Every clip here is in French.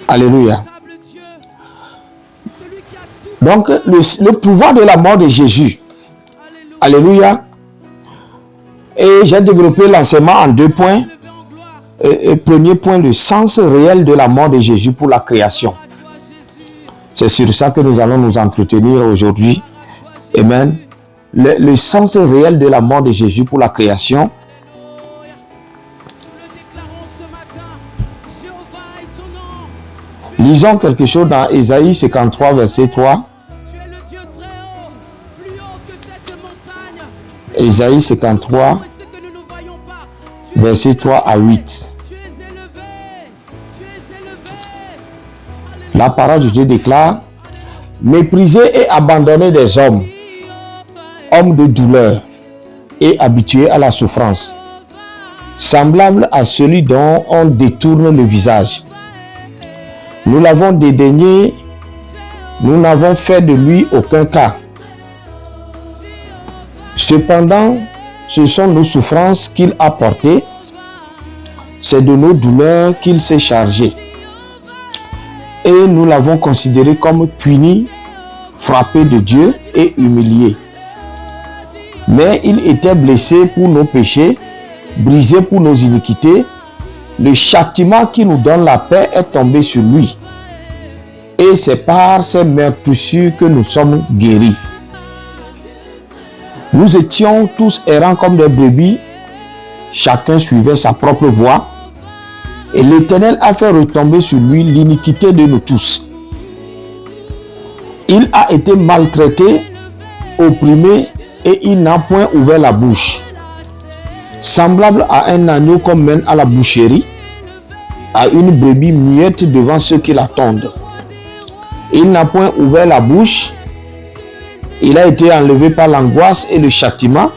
Alléluia. Donc, le pouvoir de la mort de Jésus. Alléluia. Et j'ai développé l'enseignement en 2 points. Premier point, le sens réel de la mort de Jésus pour la création. C'est sur ça que nous allons nous entretenir aujourd'hui. Amen. Le sens réel de la mort de Jésus pour la création. Lisons quelque chose dans Ésaïe 53, verset 3. Ésaïe 53, verset 3 à 8. La parole de Dieu déclare: méprisé et abandonné des hommes, hommes de douleur et habitués à la souffrance, semblable à celui dont on détourne le visage. Nous l'avons dédaigné, nous n'avons fait de lui aucun cas. Cependant, ce sont nos souffrances qu'il a portées, c'est de nos douleurs qu'il s'est chargé. Et nous l'avons considéré comme puni, frappé de Dieu et humilié. Mais il était blessé pour nos péchés, brisé pour nos iniquités. Le châtiment qui nous donne la paix est tombé sur lui. Et c'est par ses meurtrissures que nous sommes guéris. Nous étions tous errants comme des brebis, chacun suivait sa propre voie, et l'Éternel a fait retomber sur lui l'iniquité de nous tous. Il a été maltraité, opprimé, et il n'a point ouvert la bouche. Semblable à un agneau qu'on mène à la boucherie, à une brebis muette devant ceux qui l'attendent. Il n'a point ouvert la bouche. Il a été enlevé par l'angoisse et le châtiment,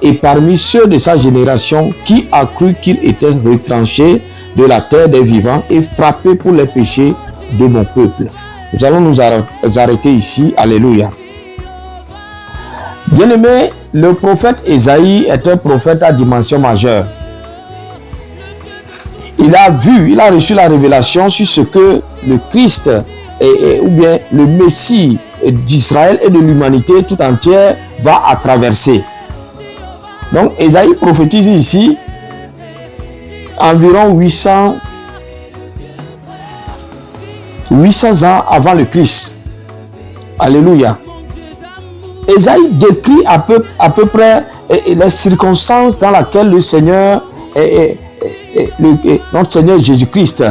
et parmi ceux de sa génération, qui a cru qu'il était retranché de la terre des vivants et frappé pour les péchés de mon peuple. Nous allons nous arrêter ici. Alléluia. Bien-aimé, le prophète Ésaïe est un prophète à dimension majeure. Il a reçu la révélation sur ce que le Christ, ou bien le Messie d'Israël et de l'humanité tout entière va à traverser. Donc Ésaïe prophétise ici environ 800 ans avant le Christ. Alléluia. Ésaïe décrit à peu près les circonstances dans lesquelles le Seigneur, notre Seigneur Jésus-Christ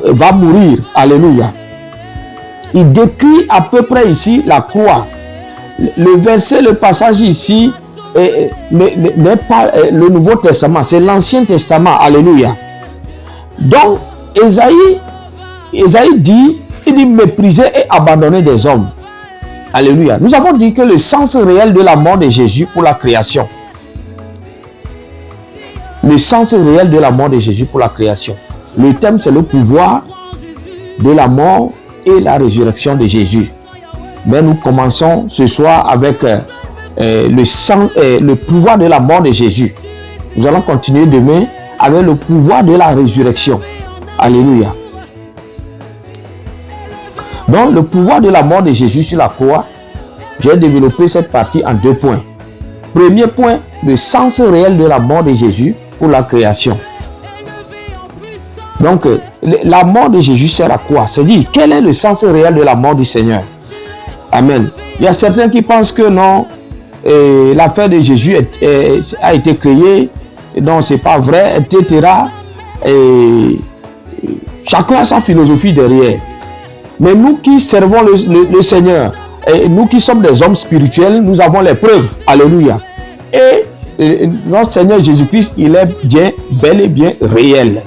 va mourir. Alléluia. Il décrit à peu près ici la croix. Le passage ici n'est pas le Nouveau Testament, c'est l'Ancien Testament. Alléluia. Donc, Ésaïe dit, méprisé et abandonné des hommes. Alléluia. Nous avons dit que le sens réel de la mort de Jésus pour la création. Le sens réel de la mort de Jésus pour la création. Le thème, c'est le pouvoir de la mort et la résurrection de Jésus. Mais nous commençons ce soir avec le pouvoir de la mort de Jésus. Nous allons continuer demain avec le pouvoir de la résurrection. Alléluia. Donc, le pouvoir de la mort de Jésus sur la croix, j'ai développé cette partie en 2 points. Premier point, le sens réel de la mort de Jésus pour la création. Donc, la mort de Jésus sert à quoi? C'est-à-dire, quel est le sens réel de la mort du Seigneur? Amen. Il y a certains qui pensent que non, l'affaire de Jésus a été créée, non, c'est pas vrai, etc. Et chacun a sa philosophie derrière. Mais nous qui servons le Seigneur, et nous qui sommes des hommes spirituels, nous avons les preuves. Alléluia. Et notre Seigneur Jésus-Christ, il est bel et bien réel.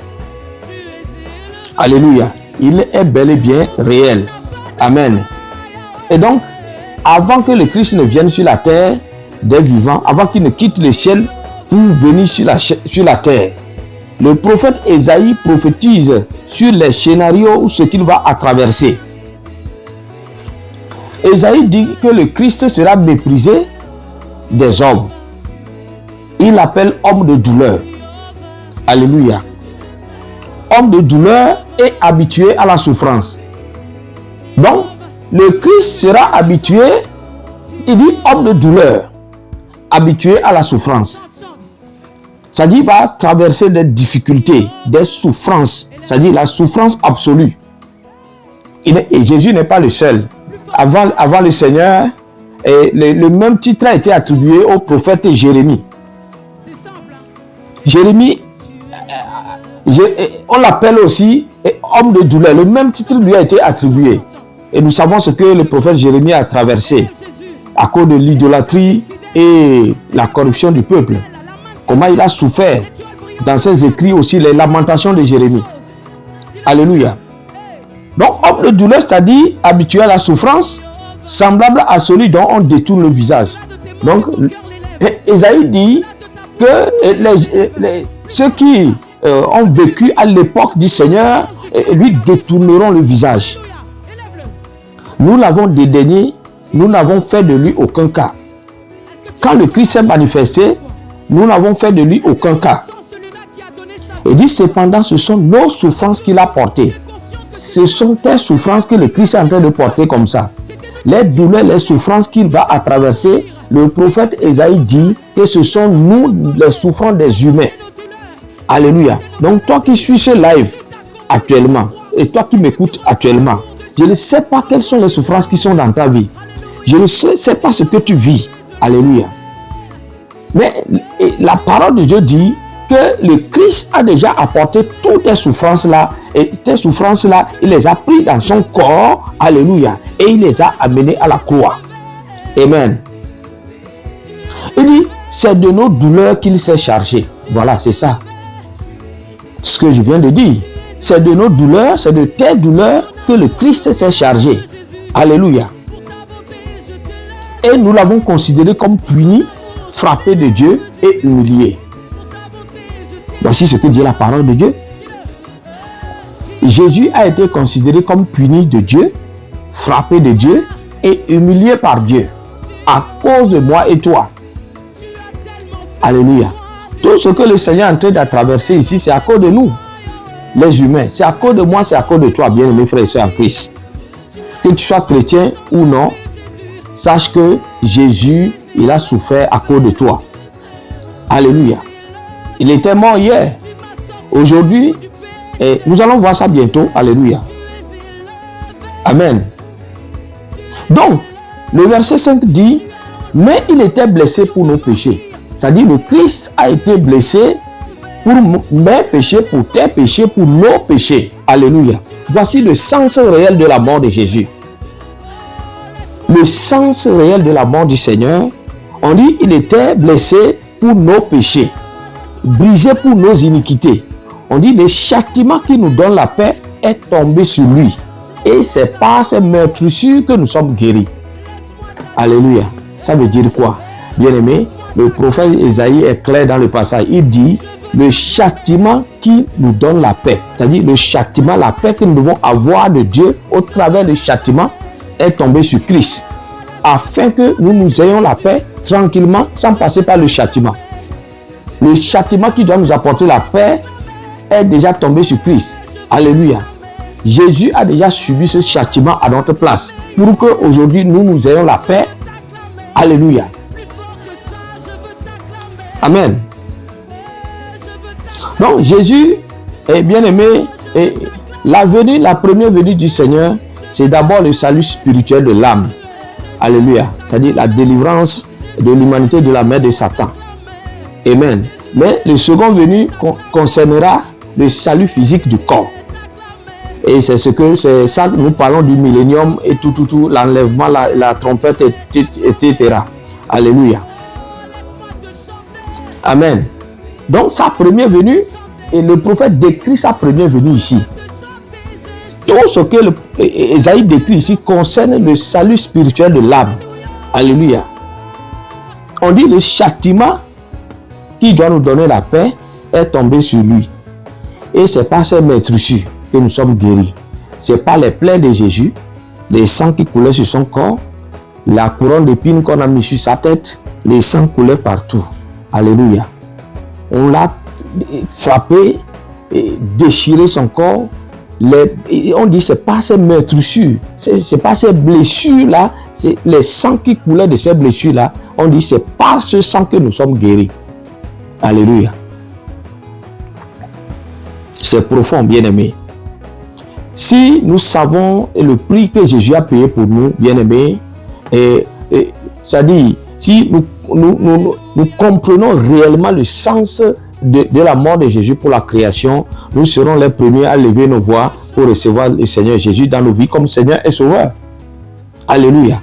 Alléluia. Il est bel et bien réel. Amen. Et donc, avant que le Christ ne vienne sur la terre des vivants, avant qu'il ne quitte le ciel pour venir sur la terre, le prophète Ésaïe prophétise sur les scénarios ou ce qu'il va à traverser. Ésaïe dit que le Christ sera méprisé des hommes. il l'appelle homme de douleur. Alléluia. Homme de douleur et habitué à la souffrance. Donc, le Christ sera habitué, il dit homme de douleur, habitué à la souffrance. C'est-à-dire, il va traverser des difficultés, des souffrances, c'est-à-dire la souffrance absolue. Et Jésus n'est pas le seul. Avant le Seigneur, le même titre a été attribué au prophète Jérémie. Jérémie, on l'appelle aussi homme de douleur. Le même titre lui a été attribué. Et nous savons ce que le prophète Jérémie a traversé à cause de l'idolâtrie et la corruption du peuple. Comment il a souffert. Dans ses écrits aussi, les lamentations de Jérémie. Alléluia. Donc, homme de douleur, c'est-à-dire habitué à la souffrance, semblable à celui dont on détourne le visage. Donc, Ésaïe dit que ceux qui ont vécu à l'époque du Seigneur lui détourneront le visage. Nous l'avons dédaigné, nous n'avons fait de lui aucun cas. Quand le Christ s'est manifesté, nous n'avons fait de lui aucun cas. Il dit cependant, ce sont nos souffrances qu'il a portées. Ce sont tes souffrances que le Christ est en train de porter comme ça. Les douleurs, les souffrances qu'il va à traverser, le prophète Ésaïe dit que ce sont nous les souffrances des humains. Alléluia. Donc toi qui suis ce live actuellement, et toi qui m'écoutes actuellement, je ne sais pas quelles sont les souffrances qui sont dans ta vie. Je ne sais pas ce que tu vis. Alléluia. Mais la parole de Dieu dit que le Christ a déjà apporté toutes tes souffrances-là. Et tes souffrances-là, il les a pris dans son corps. Alléluia. Et il les a amenées à la croix. Amen. Il dit, c'est de nos douleurs qu'il s'est chargé. Voilà, c'est ça. Ce que je viens de dire. C'est de nos douleurs, c'est de tes douleurs que le Christ s'est chargé. Alléluia. Et nous l'avons considéré comme puni, frappé de Dieu et humilié. Voici ce que dit la parole de Dieu. Jésus a été considéré comme puni de Dieu, frappé de Dieu et humilié par Dieu à cause de moi et toi. Alléluia. Tout ce que le Seigneur est en train de traverser ici, c'est à cause de nous, les humains. C'est à cause de moi, c'est à cause de toi, bien-aimés frères et sœurs en Christ. Que tu sois chrétien ou non, sache que Jésus, il a souffert à cause de toi. Alléluia. Il était mort hier. Aujourd'hui, et nous allons voir ça bientôt. Alléluia. Amen. Donc, le verset 5 dit, mais il était blessé pour nos péchés. C'est-à-dire, le Christ a été blessé pour mes péchés, pour tes péchés, pour nos péchés. Alléluia. Voici le sens réel de la mort de Jésus. Le sens réel de la mort du Seigneur, on dit, il était blessé pour nos péchés, brisé pour nos iniquités. On dit, le châtiment qui nous donne la paix est tombé sur lui. Et c'est par ces meurtrissures que nous sommes guéris. Alléluia. Ça veut dire quoi? Bien-aimé, le prophète Ésaïe est clair dans le passage. Il dit, le châtiment qui nous donne la paix, c'est-à-dire le châtiment, la paix que nous devons avoir de Dieu au travers du châtiment est tombé sur Christ. Afin que nous ayons la paix tranquillement sans passer par le châtiment. Le châtiment qui doit nous apporter la paix est déjà tombé sur Christ. Alléluia. Jésus a déjà subi ce châtiment à notre place pour qu'aujourd'hui nous ayons la paix. Alléluia. Amen. Donc Jésus est bien aimé et la première venue du Seigneur, c'est d'abord le salut spirituel de l'âme. Alléluia. C'est-à-dire la délivrance de l'humanité de la main de Satan. Amen. Mais le second venu concernera le salut physique du corps. Et c'est ça que nous parlons du millénium et tout, l'enlèvement, la trompette, etc. Alléluia. Amen. Donc sa première venue, et le prophète décrit sa première venue ici. Tout ce que Ésaïe décrit ici concerne le salut spirituel de l'âme. Alléluia. On dit le châtiment qui doit nous donner la paix est tombé sur lui. Et c'est par ces meurtrissures que nous sommes guéris. C'est par les plaies de Jésus, les sangs qui coulaient sur son corps, la couronne d'épines qu'on a mis sur sa tête, les sangs coulaient partout. Alléluia. On l'a frappé, déchiré son corps. On dit c'est pas ces meurtrissures, c'est pas ces blessures-là, c'est les sangs qui coulaient de ces blessures-là. On dit c'est par ce sang que nous sommes guéris. Alléluia. C'est profond, bien-aimé. Si nous savons le prix que Jésus a payé pour nous, bien-aimés, c'est-à-dire, si nous comprenons réellement le sens de la mort de Jésus pour la création, nous serons les premiers à lever nos voix pour recevoir le Seigneur Jésus dans nos vies comme Seigneur et Sauveur. Alléluia.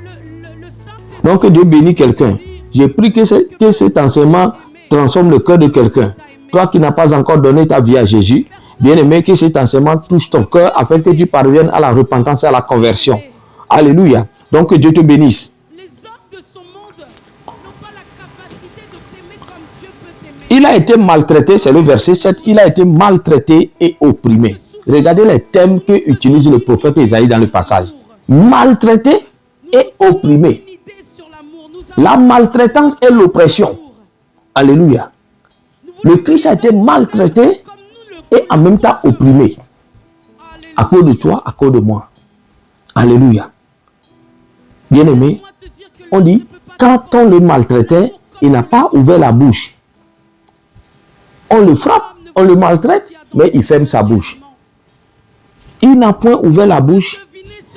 Donc, que Dieu bénisse quelqu'un. J'ai pris que cet enseignement transforme le cœur de quelqu'un. Toi qui n'as pas encore donné ta vie à Jésus, bien-aimé, que cet enseignement touche ton cœur afin que tu parviennes à la repentance et à la conversion. Alléluia. Donc, que Dieu te bénisse. Il a été maltraité, c'est le verset 7, il a été maltraité et opprimé. Regardez les thèmes que utilise le prophète Isaïe dans le passage. Maltraité et opprimé. La maltraitance et l'oppression. Alléluia. Le Christ a été maltraité et en même temps opprimé. À cause de toi, à cause de moi. Alléluia. Bien-aimé, on dit, quand on le maltraitait, il n'a pas ouvert la bouche. On le frappe, on le maltraite, mais il ferme sa bouche. Il n'a point ouvert la bouche,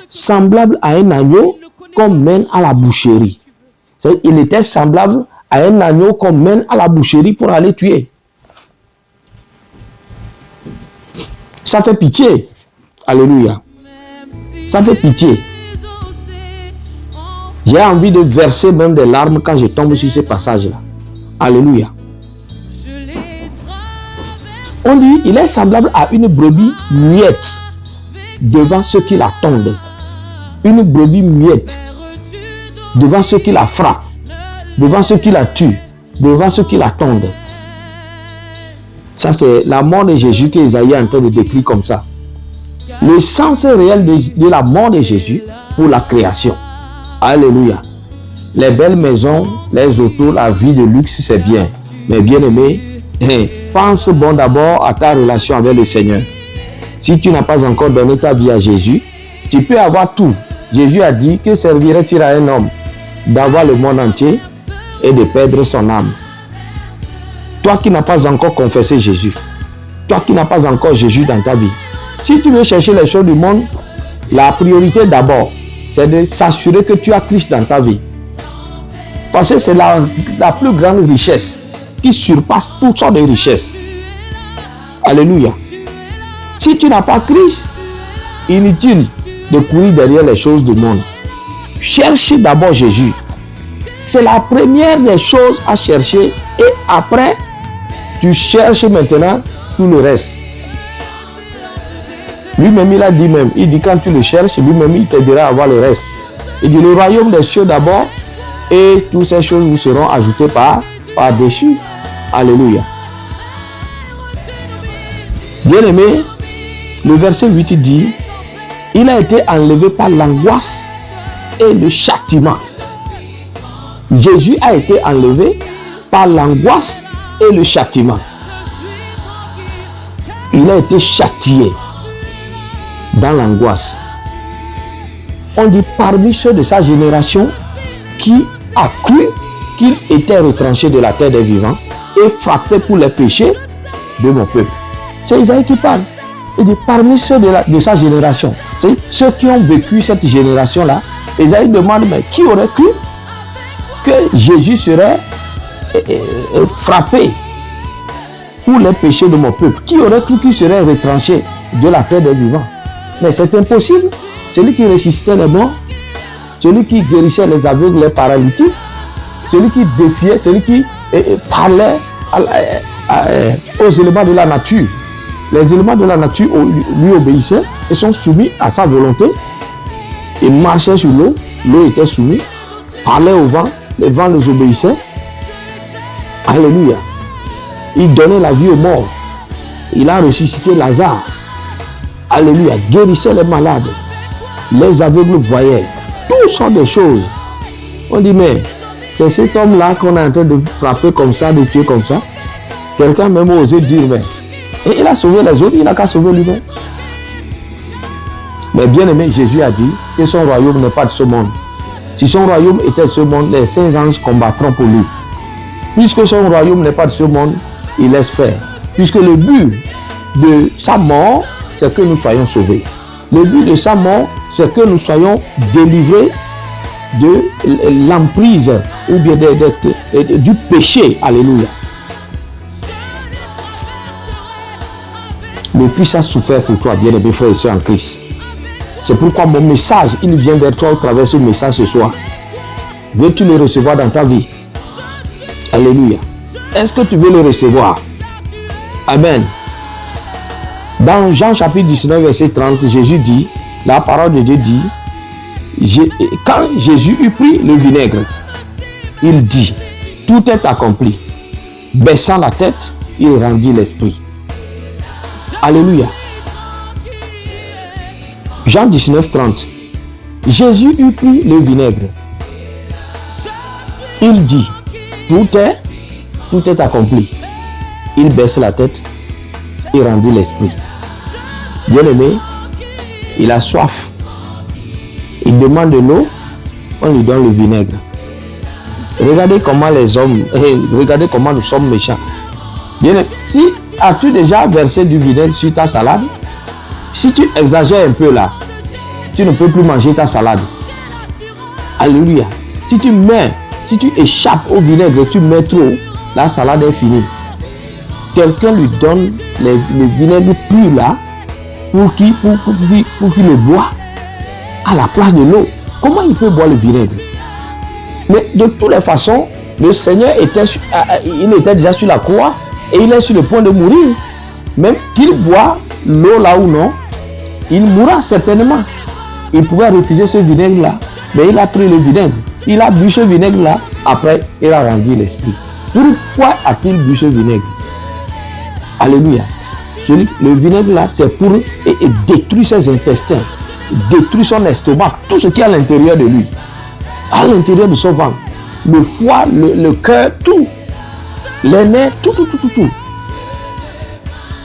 semblable à un agneau qu'on mène à la boucherie. Il était semblable à un agneau qu'on mène à la boucherie pour aller tuer. Ça fait pitié. Alléluia. Ça fait pitié. J'ai envie de verser même des larmes quand je tombe sur ce passage-là. Alléluia. On dit, il est semblable à une brebis muette devant ceux qui la tondent. Une brebis muette devant ceux qui la frappent, devant ceux qui la tuent, devant ceux qui la tondent. Ça, c'est la mort de Jésus que Isaïe est en train de décrire comme ça. Le sens réel de la mort de Jésus pour la création. Alléluia. Les belles maisons, les autos, la vie de luxe, c'est bien. Mais bien aimé, pense bon d'abord à ta relation avec le Seigneur. Si tu n'as pas encore donné ta vie à Jésus, tu peux avoir tout. Jésus a dit que servirait-il à un homme d'avoir le monde entier et de perdre son âme. Toi qui n'as pas encore confessé Jésus, toi qui n'as pas encore Jésus dans ta vie, si tu veux chercher les choses du monde, la priorité d'abord, c'est de s'assurer que tu as Christ dans ta vie. Parce que c'est la plus grande richesse qui surpasse toutes sortes de richesses. Alléluia. Si tu n'as pas Christ, inutile de courir derrière les choses du monde. Cherche d'abord Jésus. C'est la première des choses à chercher et après, tu cherches maintenant tout le reste. Lui-même, il a dit même, il dit quand tu le cherches, lui-même, il t'aidera à avoir le reste. Il dit le royaume des cieux d'abord et toutes ces choses vous seront ajoutées par-dessus. Alléluia. Bien-aimé, le verset 8 dit, il a été enlevé par l'angoisse et le châtiment. Jésus a été enlevé par l'angoisse et le châtiment. Il a été châtié dans l'angoisse. On dit parmi ceux de sa génération qui a cru qu'il était retranché de la terre des vivants et frappé pour les péchés de mon peuple. C'est Isaïe qui parle. Il dit parmi ceux de sa génération, c'est ceux qui ont vécu cette génération-là. Isaïe demande, mais qui aurait cru que Jésus serait frappé pour les péchés de mon peuple? Qui aurait cru qu'il serait retranché de la terre des vivants? Mais c'est impossible. Celui qui ressuscitait les morts, celui qui guérissait les aveugles, les paralytiques, celui qui défiait, celui qui parlait aux éléments de la nature. Les éléments de la nature lui obéissaient et sont soumis à sa volonté. Il marchait sur l'eau, l'eau était soumise, parlait au vent, les vents les obéissaient. Alléluia. Il donnait la vie aux morts. Il a ressuscité Lazare. Alléluia. Guérissait les malades. Les aveugles voyaient. Tout sont des choses. On dit, mais C'est cet homme-là qu'on est en train de frapper comme ça, de tuer comme ça. Quelqu'un même osé dire, mais et il a sauvé les autres, il n'a qu'à sauver lui-même. Mais bien aimé, Jésus a dit que son royaume n'est pas de ce monde. Si son royaume était de ce monde, les saints anges combattront pour lui. Puisque son royaume n'est pas de ce monde, il laisse faire. Puisque le but de sa mort, c'est que nous soyons sauvés. Le but de sa mort, c'est que nous soyons délivrés de l'emprise ou bien du péché. Alléluia. Le Christ a souffert pour toi, bien-aimé frères et sœurs en Christ. C'est pourquoi mon message, il vient vers toi au travers de ce message ce soir. Veux-tu le recevoir dans ta vie? Alléluia. Est-ce que tu veux le recevoir? Amen. Dans Jean chapitre 19, verset 30, Jésus dit, la parole de Dieu dit, quand Jésus eut pris le vinaigre, il dit, tout est accompli. Baissant la tête, il rendit l'esprit. Alléluia. Jean 19, 30. Jésus eut pris le vinaigre. Il dit, tout est accompli. Il baisse la tête et rendit l'esprit. Bien-aimé, il a soif. Il demande de l'eau, on lui donne le vinaigre. Regardez comment les hommes, regardez comment nous sommes méchants. Bien-aimé, si as-tu déjà versé du vinaigre sur ta salade? Si tu exagères un peu là, tu ne peux plus manger ta salade. Alléluia. Si tu échappes au vinaigre et tu mets trop, la salade est finie. Quelqu'un lui donne le vinaigre pur là pour qu'il le boit à la place de l'eau. Comment il peut boire le vinaigre? Mais de toutes les façons, le Seigneur était déjà sur la croix et il est sur le point de mourir. Même qu'il boit l'eau là ou non, il mourra certainement. Il pouvait refuser ce vinaigre là, mais il a pris le vinaigre. Il a bu ce vinaigre là, après il a rendu l'esprit. Pourquoi a-t-il bu ce vinaigre? Alléluia. Le vinaigre là, c'est pour détruire ses intestins, détruire son estomac, tout ce qui est à l'intérieur de lui, à l'intérieur de son ventre, le foie, le cœur, tout, les nerfs, tout.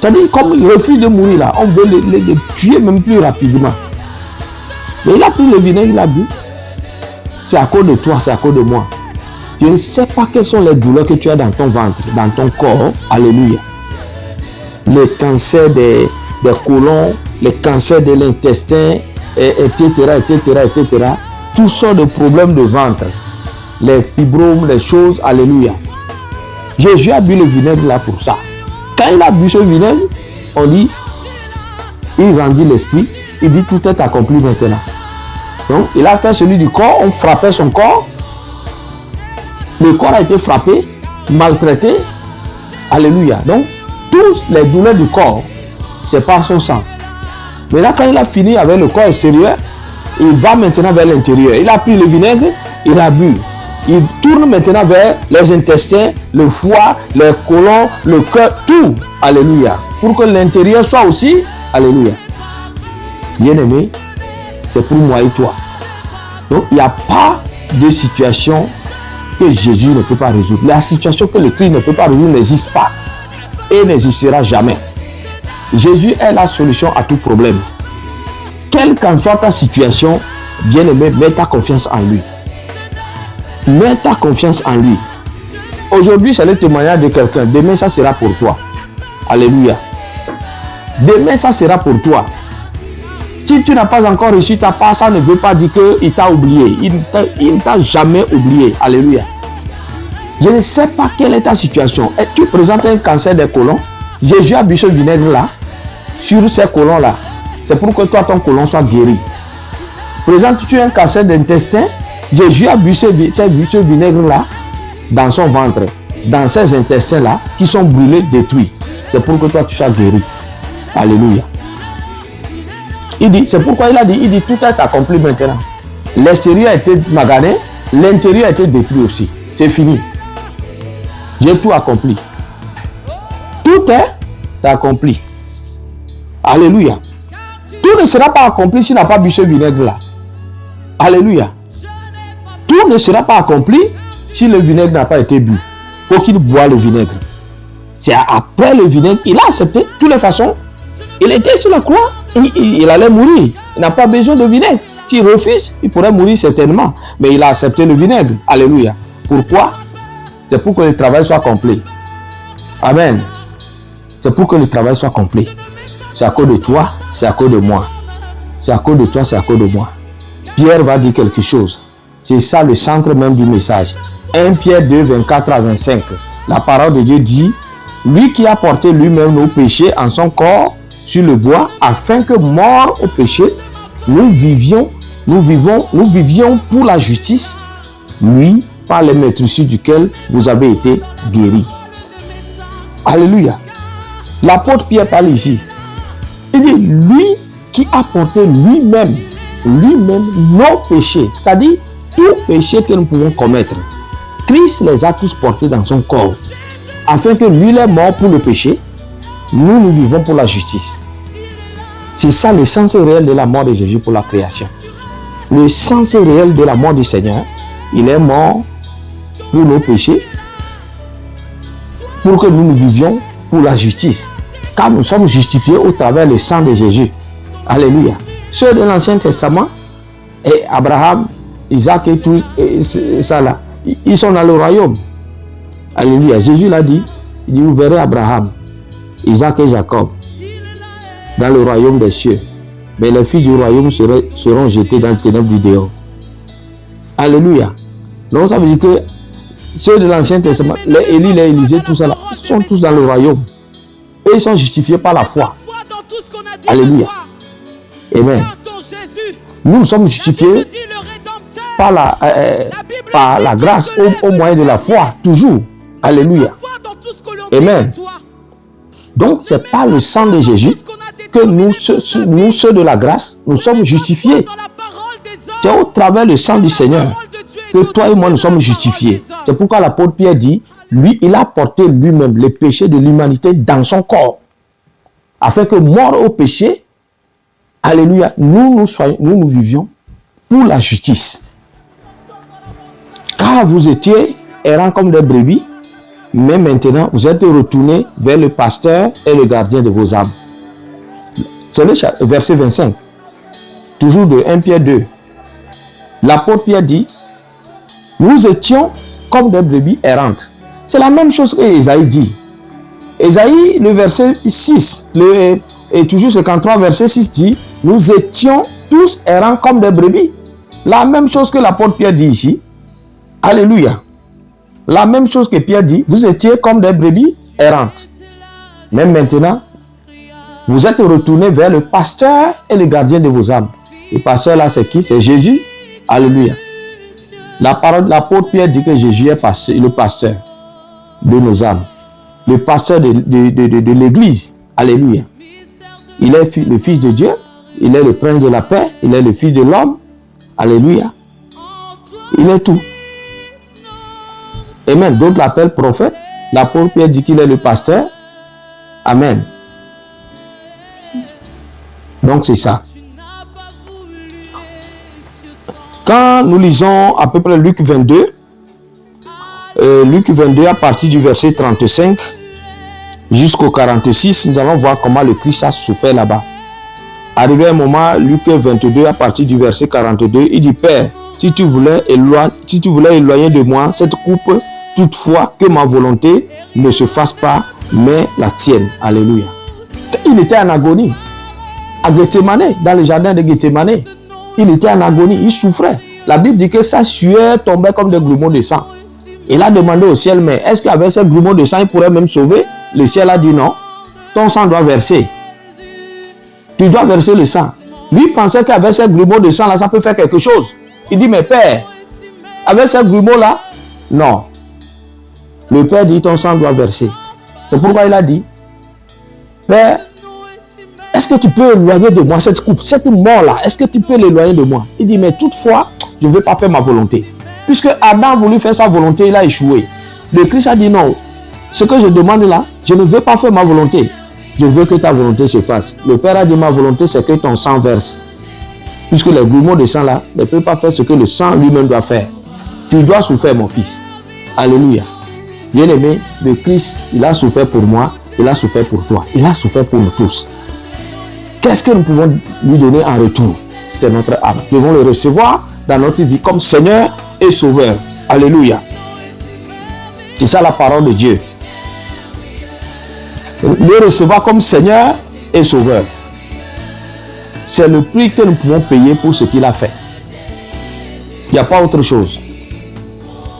C'est-à-dire, comme il refuse de mourir là, on veut le tuer même plus rapidement. Mais il a pris le vinaigre, il a bu. C'est à cause de toi, c'est à cause de moi. Je ne sais pas quelles sont les douleurs que tu as dans ton ventre, dans ton corps. Alléluia. Les cancers des côlons, les cancers de l'intestin, etc. Toutes sortes de problèmes de ventre. Les fibromes, les choses. Alléluia. Jésus a bu le vinaigre là pour ça. Quand il a bu ce vinaigre, on dit, il rendit l'esprit, il dit tout est accompli maintenant. Donc, il a fait celui du corps, on frappait son corps. Le corps a été frappé, maltraité. Alléluia. Donc, toutes les douleurs du corps, c'est par son sang. Mais là, quand il a fini avec le corps extérieur, il va maintenant vers l'intérieur. Il a pris le vinaigre, il a bu. Il tourne maintenant vers les intestins, le foie, les côlons, le cœur, tout. Alléluia. Pour que l'intérieur soit aussi. Alléluia. Bien-aimé, c'est pour moi et toi. Donc, il n'y a pas de situation que Jésus ne peut pas résoudre. La situation que le Christ ne peut pas résoudre n'existe pas et n'existera jamais. Jésus est la solution à tout problème. Quelle qu'en soit ta situation, bien-aimé, mets ta confiance en lui. Mets ta confiance en lui. Aujourd'hui, c'est le témoignage de quelqu'un. Demain, ça sera pour toi. Alléluia. Demain, ça sera pour toi. Si tu n'as pas encore reçu ta part, ça ne veut pas dire qu'il t'a oublié. Il ne t'a jamais oublié. Alléluia. Je ne sais pas quelle est ta situation. Et tu présentes un cancer des côlons. Jésus a bu ce vinaigre-là sur ces côlons-là. C'est pour que toi, ton côlon soit guéri. Présentes-tu un cancer d'intestin? Jésus a bu ce vinaigre-là dans son ventre, dans ces intestins-là qui sont brûlés, détruits. C'est pour que toi, tu sois guéri. Alléluia. Il dit, c'est pourquoi il dit, tout est accompli maintenant. L'extérieur a été magané, l'intérieur a été détruit aussi. C'est fini. J'ai tout accompli. Tout est accompli. Alléluia. Tout ne sera pas accompli s'il n'a pas bu ce vinaigre-là. Alléluia. Tout ne sera pas accompli si le vinaigre n'a pas été bu, il faut qu'il boive le vinaigre. C'est après le vinaigre, il a accepté de toutes les façons. Il était sur la croix, il allait mourir. Il n'a pas besoin de vinaigre. S'il refuse, il pourrait mourir certainement. Mais il a accepté le vinaigre. Alléluia. Pourquoi? C'est pour que le travail soit complet. Amen. C'est pour que le travail soit complet. C'est à cause de toi, c'est à cause de moi. C'est à cause de toi, c'est à cause de moi. Pierre va dire quelque chose. C'est ça le centre même du message. 1 Pierre 2, 24 à 25. La parole de Dieu dit, lui qui a porté lui-même nos péchés en son corps sur le bois, afin que, morts au péché, nous vivions pour la justice, lui, par les maîtresses duquel vous avez été guéris. Alléluia. L'apôtre Pierre parle ici. Il dit, lui qui a porté lui-même nos péchés, c'est-à-dire tous péchés que nous pouvons commettre. Christ les a tous portés dans son corps, afin que lui, il est mort pour le péché, nous vivons pour la justice. C'est ça le sens réel de la mort de Jésus pour la création. Le sens réel de la mort du Seigneur, il est mort pour nos péchés, pour que nous vivions pour la justice. Car nous sommes justifiés au travers du sang de Jésus. Alléluia. Ceux de l'Ancien Testament, et Abraham, Isaac et tout ça là, ils sont dans le royaume. Alléluia. Jésus l'a dit, il dit, vous verrez Abraham, Isaac et Jacob dans le royaume des cieux. Mais les filles du royaume seront jetées dans le ténèbre du dehors. Alléluia. Donc ça veut dire que ceux de l'Ancien Testament, les Élie, les Élisée, tout ça là, ils sont tous dans le royaume. Eux, ils sont justifiés par la foi. Alléluia. Amen. Nous sommes justifiés par la grâce au moyen de la foi, toujours. Alléluia. Amen. Donc, c'est par le sang de Jésus que nous, ceux de la grâce, nous sommes justifiés. C'est au travers du sang du Seigneur que toi et moi, nous sommes justifiés. C'est pourquoi l'apôtre Pierre dit, lui, il a porté lui-même les péchés de l'humanité dans son corps. Afin que, mort au péché, alléluia, nous vivions pour la justice. Car vous étiez errants comme des brebis, mais maintenant, vous êtes retournés vers le pasteur et le gardien de vos âmes. C'est le verset 25. Toujours de 1 Pierre 2. L'apôtre Pierre dit, nous étions comme des brebis errantes. C'est la même chose que Ésaïe dit. Ésaïe, le verset 6, et toujours 53, verset 6 dit, nous étions tous errants comme des brebis. La même chose que l'apôtre Pierre dit ici. Alléluia. La même chose que Pierre dit, vous étiez comme des brebis errantes. Mais maintenant, vous êtes retournés vers le pasteur et le gardien de vos âmes. Le pasteur là, c'est qui? C'est Jésus. Alléluia. La parole de l'apôtre Pierre dit que Jésus est le pasteur de nos âmes. Le pasteur de l'église. Alléluia. Il est le fils de Dieu. Il est le prince de la paix. Il est le fils de l'homme. Alléluia. Il est tout. Amen. D'autres l'appellent prophète. L'apôtre Pierre dit qu'il est le pasteur. Amen. Donc c'est ça. Quand nous lisons à peu près Luc 22, à partir du verset 35 jusqu'au 46, nous allons voir comment le Christ a souffert là-bas. Arrivé un moment, Luc 22, à partir du verset 42, il dit, Père, si tu voulais éloigner de moi cette coupe, toutefois que ma volonté ne se fasse pas, mais la tienne. Alléluia. Il était en agonie. À Gethsémane, dans le jardin de Gethsémane, il était en agonie, il souffrait. La Bible dit que sa sueur tombait comme des grumeaux de sang. Il a demandé au ciel, mais est-ce qu'avec ces grumeaux de sang, il pourrait même sauver? Le ciel a dit non. Ton sang doit verser. Tu dois verser le sang. Lui pensait qu'avec ces grumeaux de sang là, ça peut faire quelque chose. Il dit, mais Père, avec ces grumeaux là, non. Le Père dit, ton sang doit verser. C'est pourquoi il a dit, Père, est-ce que tu peux éloigner de moi cette coupe, cette mort-là? Est-ce que tu peux l'éloigner de moi? Il dit, mais toutefois, je ne veux pas faire ma volonté. Puisque Adam a voulu faire sa volonté, il a échoué. Le Christ a dit non. Ce que je demande là, je ne veux pas faire ma volonté. Je veux que ta volonté se fasse. Le Père a dit, ma volonté, c'est que ton sang verse. Puisque les grumeaux de sang là ne peuvent pas faire ce que le sang lui-même doit faire. Tu dois souffrir, mon fils. Alléluia. Bien-aimé, le Christ, il a souffert pour moi, il a souffert pour toi, il a souffert pour nous tous. Qu'est-ce que nous pouvons lui donner en retour? C'est notre âme. Nous devons le recevoir dans notre vie comme Seigneur et Sauveur. Alléluia. C'est ça la parole de Dieu. Le recevoir comme Seigneur et Sauveur. C'est le prix que nous pouvons payer pour ce qu'il a fait. Il n'y a pas autre chose.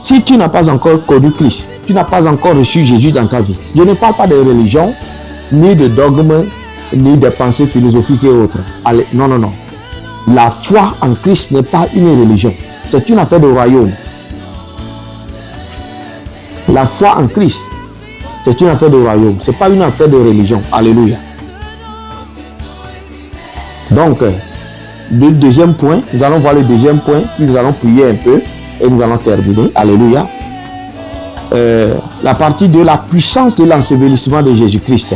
Si tu n'as pas encore connu Christ, tu n'as pas encore reçu Jésus dans ta vie. Je ne parle pas de religion, ni de dogmes, ni de pensées philosophiques et autres. Allez, non, non, non. La foi en Christ n'est pas une religion. C'est une affaire de royaume. La foi en Christ, c'est une affaire de royaume. Ce n'est pas une affaire de religion. Alléluia. Donc, le deuxième point, nous allons voir le deuxième point, puis nous allons prier un peu et nous allons terminer. Alléluia. La partie de la puissance de l'ensevelissement de Jésus-Christ.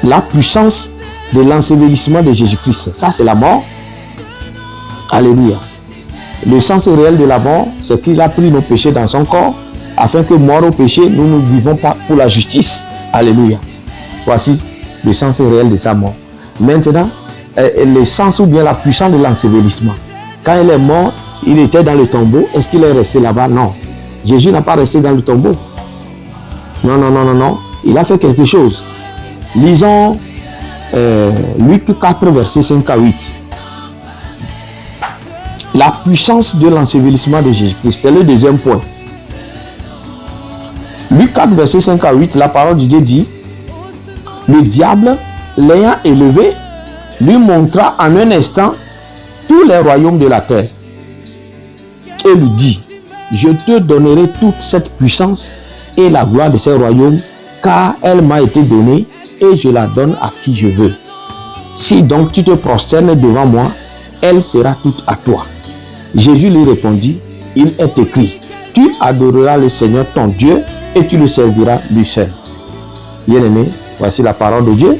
La puissance de l'ensevelissement de Jésus-Christ. Ça, c'est la mort. Alléluia. Le sens réel de la mort, c'est qu'il a pris nos péchés dans son corps, afin que, mort au péché, nous ne vivons pas pour la justice. Alléluia. Voici le sens réel de sa mort. Maintenant, le sens ou bien la puissance de l'ensevelissement. Quand il est mort, il était dans le tombeau. Est-ce qu'il est resté là-bas? Non. Jésus n'a pas resté dans le tombeau. Non, non, non, non, non. Il a fait quelque chose. Lisons Luc 4, verset 5 à 8. La puissance de l'ensevelissement de Jésus-Christ. C'est le deuxième point. Luc 4, verset 5 à 8, la parole de Dieu dit: le diable, l'ayant élevé, lui montra en un instant tous les royaumes de la terre. Et lui dit: je te donnerai toute cette puissance et la gloire de ces royaumes, car elle m'a été donnée et je la donne à qui je veux. Si donc tu te prosternes devant moi, elle sera toute à toi. Jésus lui répondit: il est écrit, tu adoreras le Seigneur ton Dieu et tu le serviras lui seul. Bien-aimé, voici la parole de Dieu.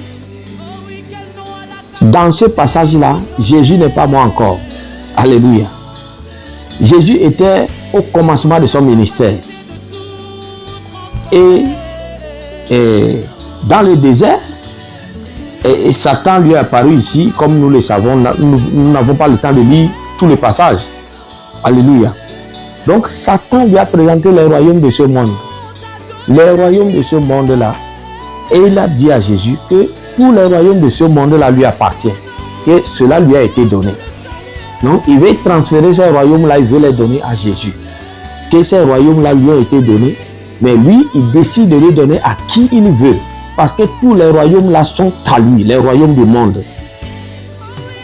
Dans ce passage-là, Jésus n'est pas mort encore. Alléluia. Jésus était au commencement de son ministère. Et dans le désert, et Satan lui est apparu ici, comme nous le savons, nous n'avons pas le temps de lire tous les passages. Alléluia. Donc Satan lui a présenté les royaumes de ce monde. Les royaumes de ce monde-là. Et il a dit à Jésus que tous les royaumes de ce monde-là lui appartiennent. Et cela lui a été donné. Donc il veut transférer ces royaumes-là, il veut les donner à Jésus. Que ces royaumes-là lui ont été donnés. Mais lui, il décide de les donner à qui il veut. Parce que tous les royaumes-là sont à lui, les royaumes du monde.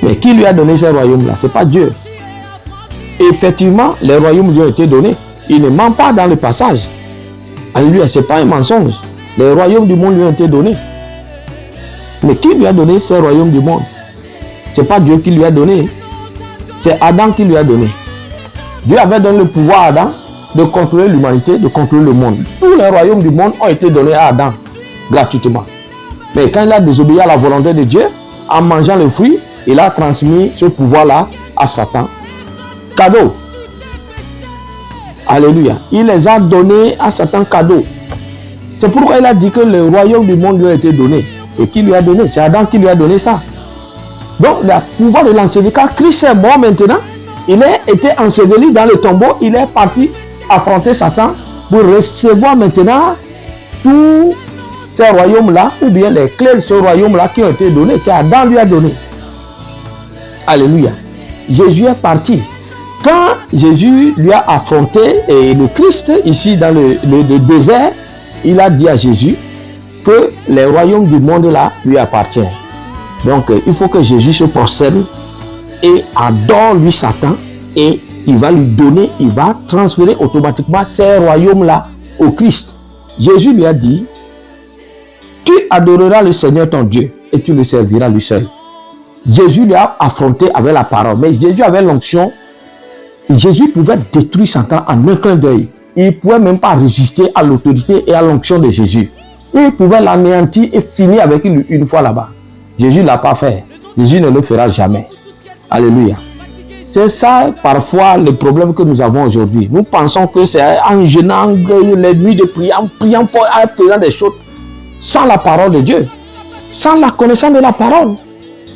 Mais qui lui a donné ces royaumes-là? Ce n'est pas Dieu. Effectivement, les royaumes lui ont été donnés. Il ne ment pas dans le passage. Alléluia, ce n'est pas un mensonge. Les royaumes du monde lui ont été donnés. Mais qui lui a donné ces royaumes du monde? Ce n'est pas Dieu qui lui a donné. C'est Adam qui lui a donné. Dieu avait donné le pouvoir à Adam de contrôler l'humanité, de contrôler le monde. Tous les royaumes du monde ont été donnés à Adam, gratuitement. Mais quand il a désobéi à la volonté de Dieu, en mangeant le fruit, il a transmis ce pouvoir-là à Satan. Cadeau. Alléluia. Il les a donnés à Satan cadeau. C'est pourquoi il a dit que le royaume du monde lui a été donné. Et qui lui a donné? C'est Adam qui lui a donné ça. Donc, le pouvoir de l'ensevelir. Quand Christ est mort maintenant, il a été enseveli dans le tombeau. Il est parti affronter Satan pour recevoir maintenant tous ces royaumes-là, ou bien les clés de ce royaume-là qui ont été donnés, que Adam lui a donné. Alléluia. Jésus est parti. Quand Jésus lui a affronté le Christ ici dans le désert, il a dit à Jésus que les royaumes du monde là lui appartiennent. Donc il faut que Jésus se prosterne et adore lui Satan, et il va lui donner, il va transférer automatiquement ces royaumes là au Christ. Jésus lui a dit: tu adoreras le Seigneur ton Dieu et tu le serviras lui seul. Jésus lui a affronté avec la parole, mais Jésus avait l'onction. Jésus pouvait détruire Satan en un clin d'œil. Il ne pouvait même pas résister à l'autorité et à l'onction de Jésus. Il pouvait l'anéantir et finir avec lui une fois là-bas. Jésus ne l'a pas fait. Jésus ne le fera jamais. Alléluia. C'est ça, parfois, le problème que nous avons aujourd'hui. Nous pensons que c'est en jeûnant les nuits de prière, en priant fort, en faisant des choses sans la parole de Dieu, sans la connaissance de la parole.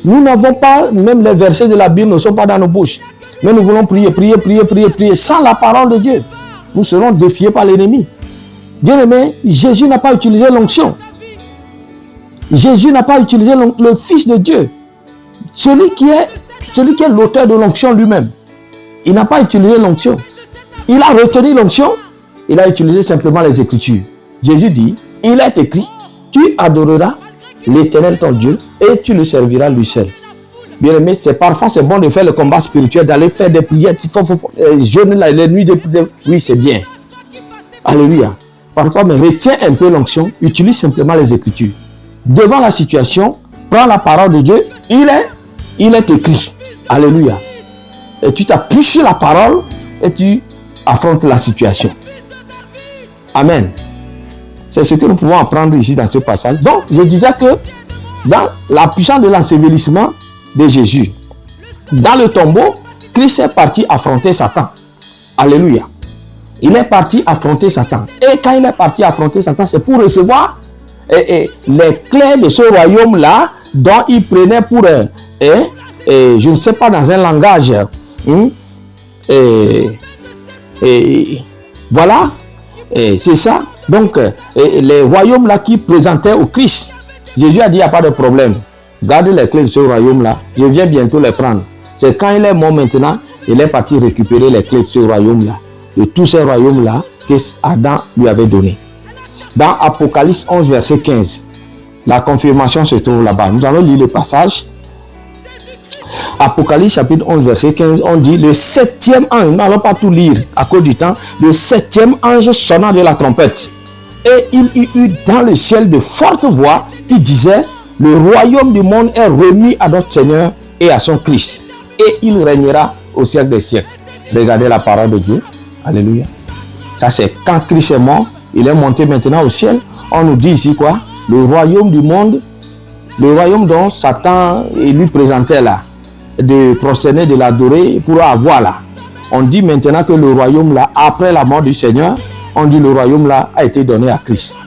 Nous n'avons pas, même les versets de la Bible ne sont pas dans nos bouches. Mais nous voulons prier, prier, prier, prier, prier sans la parole de Dieu. Nous serons défiés par l'ennemi. Bien aimé, Jésus n'a pas utilisé l'onction. Jésus n'a pas utilisé le Fils de Dieu. Celui qui est l'auteur de l'onction lui-même. Il n'a pas utilisé l'onction. Il a retenu l'onction. Il a utilisé simplement les Écritures. Jésus dit, il est écrit, tu adoreras l'Éternel ton Dieu et tu le serviras lui seul. Bien aimé, parfois c'est bon de faire le combat spirituel, d'aller faire des prières, jeûner les nuits de prière. Oui, c'est bien. Alléluia. Parfois, mais retiens un peu l'onction, utilise simplement les Écritures. Devant la situation, prends la parole de Dieu, il est écrit. Alléluia. Et tu t'appuies sur la parole et tu affrontes la situation. Amen. C'est ce que nous pouvons apprendre ici dans ce passage. Donc, je disais que dans la puissance de l'ensevelissement de Jésus, dans le tombeau, Christ est parti affronter Satan. Alléluia. Il est parti affronter Satan. Et quand il est parti affronter Satan, c'est pour recevoir les clés de ce royaume-là dont il prenait pour, je ne sais pas, dans un langage. Voilà. C'est ça. Donc, les royaumes-là qui présentaient au Christ, Jésus a dit, il n'y a pas de problème. Gardez les clés de ce royaume-là. Je viens bientôt les prendre. C'est quand il est mort maintenant, il est parti récupérer les clés de ce royaume-là. De tous ces royaumes-là que Adam lui avait donné. Dans Apocalypse 11, verset 15, la confirmation se trouve là-bas. Nous allons lire le passage. Apocalypse chapitre 11, verset 15, on dit, le septième ange, nous n'allons pas tout lire à cause du temps, le septième ange sonna de la trompette. Et il y eut dans le ciel de fortes voix qui disaient, le royaume du monde est remis à notre Seigneur et à son Christ. Et il régnera au siècle des siècles. Regardez la parole de Dieu. Alléluia. Ça, c'est quand Christ est mort, il est monté maintenant au ciel. On nous dit ici quoi? Le royaume du monde, le royaume dont Satan lui présentait là, de prosterner, de l'adorer pour avoir là. On dit maintenant que le royaume là, après la mort du Seigneur, on dit le royaume là a été donné à Christ.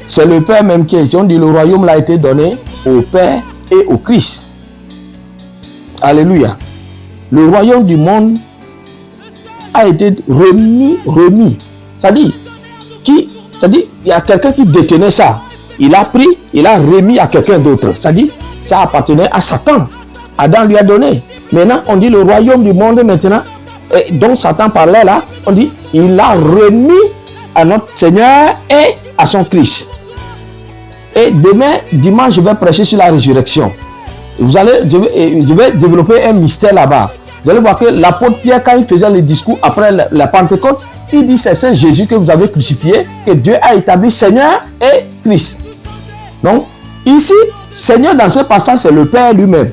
C'est le Père même qui est ici. On dit le royaume là a été donné au Père et au Christ. Alléluia. Le royaume du monde a été remis. C'est-à-dire, il y a quelqu'un qui détenait ça. Il a pris, il a remis à quelqu'un d'autre. C'est-à-dire, ça appartenait à Satan. Adam lui a donné. Maintenant, on dit le royaume du monde maintenant, dont Satan parlait là, on dit, il l'a remis à notre Seigneur et à son Christ. Et demain, dimanche, je vais prêcher sur la résurrection. Je vais développer un mystère là-bas. Vous allez voir que l'apôtre Pierre, quand il faisait le discours après la Pentecôte, il dit c'est Saint Jésus que vous avez crucifié, que Dieu a établi Seigneur et Christ. Donc, ici, Seigneur dans ce passage, c'est le Père lui-même.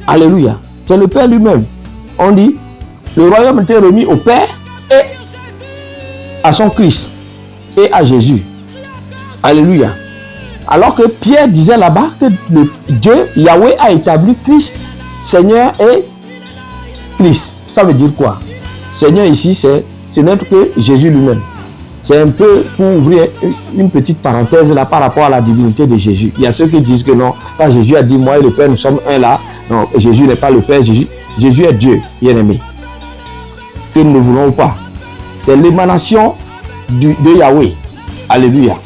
Alléluia. C'est le Père lui-même. On dit, le royaume était remis au Père et à son Christ et à Jésus. Alléluia. Alors que Pierre disait là-bas que Dieu, Yahweh, a établi Christ, Seigneur et Christ. Ça veut dire quoi? Seigneur ici, ce n'est que Jésus lui-même. C'est un peu pour ouvrir une petite parenthèse là par rapport à la divinité de Jésus. Il y a ceux qui disent que non, quand Jésus a dit moi et le Père nous sommes un là. Non, Jésus n'est pas le Père, Jésus est Dieu, bien-aimé. Que nous ne voulons ou pas. C'est l'émanation de Yahweh. Alléluia.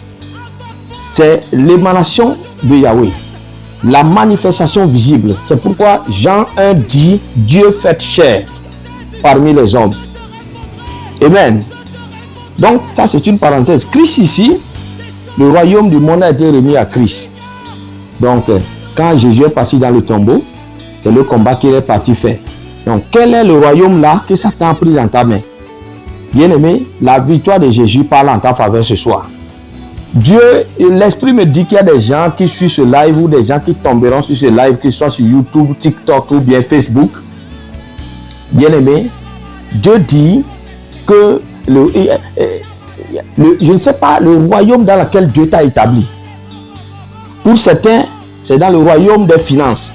C'est l'émanation de Yahweh. La manifestation visible. C'est pourquoi Jean 1 dit Dieu fait chair parmi les hommes. Amen. Donc, ça c'est une parenthèse. Christ ici, le royaume du monde a été remis à Christ. Donc, quand Jésus est parti dans le tombeau, c'est le combat qu'il est parti faire. Donc, quel est le royaume là que Satan a pris dans ta main? Bien-aimé, la victoire de Jésus parle en ta faveur ce soir. Dieu, l'Esprit me dit qu'il y a des gens qui suivent ce live ou des gens qui tomberont sur ce live, que ce soit sur YouTube, TikTok ou bien Facebook. Bien-aimé, Dieu dit que je ne sais pas le royaume dans lequel Dieu t'a établi. Pour certains, c'est dans le royaume des finances.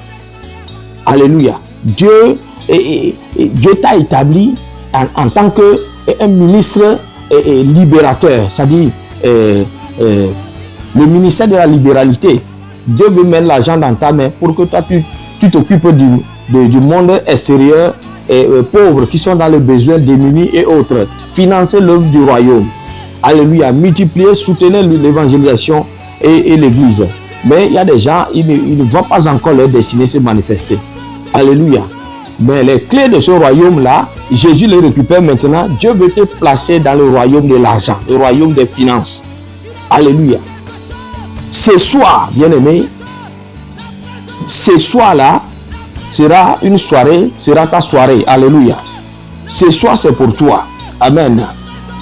Alléluia. Dieu t'a établi en tant qu'un ministre libérateur, c'est-à-dire le ministère de la libéralité. Dieu veut mettre l'argent dans ta main pour que toi, tu t'occupes du monde extérieur et pauvres qui sont dans le besoin, démunis et autres. Financer l'œuvre du royaume. Alléluia. Multiplier, soutenir l'évangélisation et l'église. Mais il y a des gens, ils ne voient pas encore leur destinée se manifester. Alléluia. Mais les clés de ce royaume-là, Jésus les récupère maintenant. Dieu veut te placer dans le royaume de l'argent, le royaume des finances. Alléluia. Ce soir, bien-aimé, ce soir-là sera une soirée, sera ta soirée. Alléluia. Ce soir, c'est pour toi. Amen.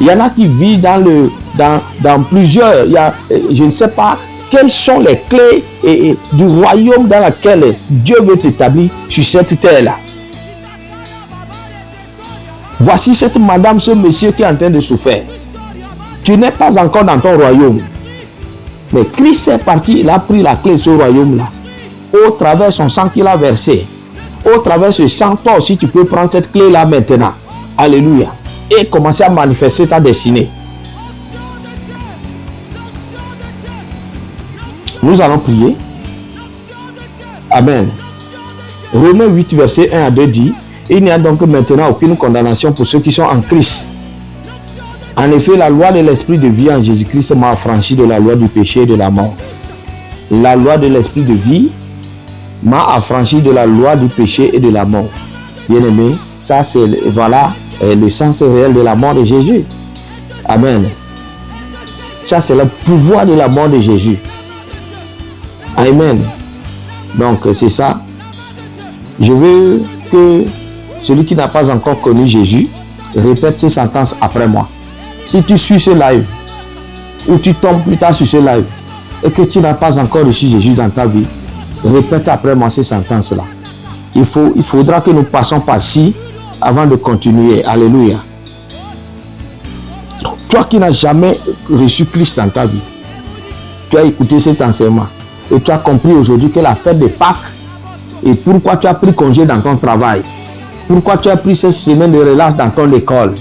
Il y en a qui vivent dans plusieurs, je ne sais pas quelles sont les clés du royaume dans lequel Dieu veut t'établir sur cette terre-là. Voici cette madame, ce monsieur qui est en train de souffrir. Tu n'es pas encore dans ton royaume. Mais Christ est parti, il a pris la clé de ce royaume-là. Au travers de son sang qu'il a versé. Au travers de ce sang, toi aussi tu peux prendre cette clé-là maintenant. Alléluia. Et commencer à manifester ta destinée. Nous allons prier. Amen. Romains 8, verset 1 à 2 dit: il n'y a donc maintenant aucune condamnation pour ceux qui sont en Christ. En effet, la loi de l'esprit de vie en Jésus-Christ m'a affranchi de la loi du péché et de la mort. La loi de l'esprit de vie m'a affranchi de la loi du péché et de la mort. Bien-aimé, ça c'est voilà le sens réel de la mort de Jésus. Amen. Ça c'est le pouvoir de la mort de Jésus. Amen. Donc c'est ça. Je veux que celui qui n'a pas encore connu Jésus répète ces sentences après moi. Si tu suis ce live ou tu tombes plus tard sur ce live et que tu n'as pas encore reçu Jésus dans ta vie, répète après moi ces sentences-là. Il faudra que nous passions par-ci avant de continuer. Alléluia. Toi qui n'as jamais reçu Christ dans ta vie, tu as écouté cet enseignement et tu as compris aujourd'hui que la fête de Pâques et pourquoi tu as pris congé dans ton travail, pourquoi tu as pris cette semaine de relâche dans ton école,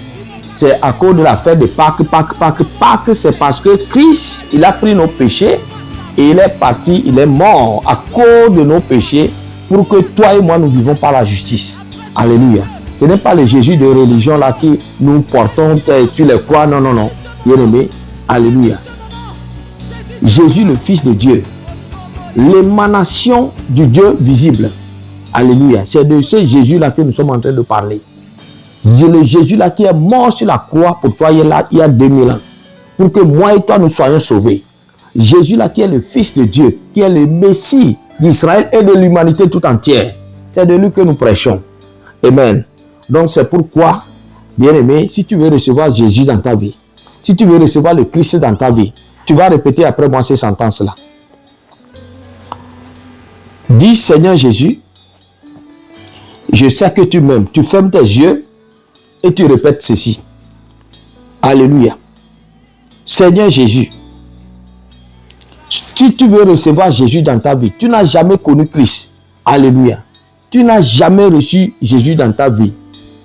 c'est à cause de la fête de Pâques. Pâques, c'est parce que Christ, il a pris nos péchés et il est parti, il est mort à cause de nos péchés pour que toi et moi nous vivons par la justice. Alléluia. Ce n'est pas le Jésus de religion là qui nous portons sur les croix. Non. Bien-aimé, alléluia. Jésus, le Fils de Dieu, l'émanation du Dieu visible. Alléluia. C'est de ce Jésus-là que nous sommes en train de parler. Le Jésus-là qui est mort sur la croix pour toi il y a 2000 ans. Pour que moi et toi nous soyons sauvés. Jésus-là qui est le Fils de Dieu, qui est le Messie d'Israël et de l'humanité tout entière. C'est de lui que nous prêchons. Amen. Donc c'est pourquoi, bien-aimé, si tu veux recevoir Jésus dans ta vie, si tu veux recevoir le Christ dans ta vie, tu vas répéter après moi ces sentences-là. Dis: Seigneur Jésus, je sais que tu m'aimes. Tu fermes tes yeux et tu répètes ceci. Alléluia. Seigneur Jésus, si tu veux recevoir Jésus dans ta vie, tu n'as jamais connu Christ. Alléluia. Tu n'as jamais reçu Jésus dans ta vie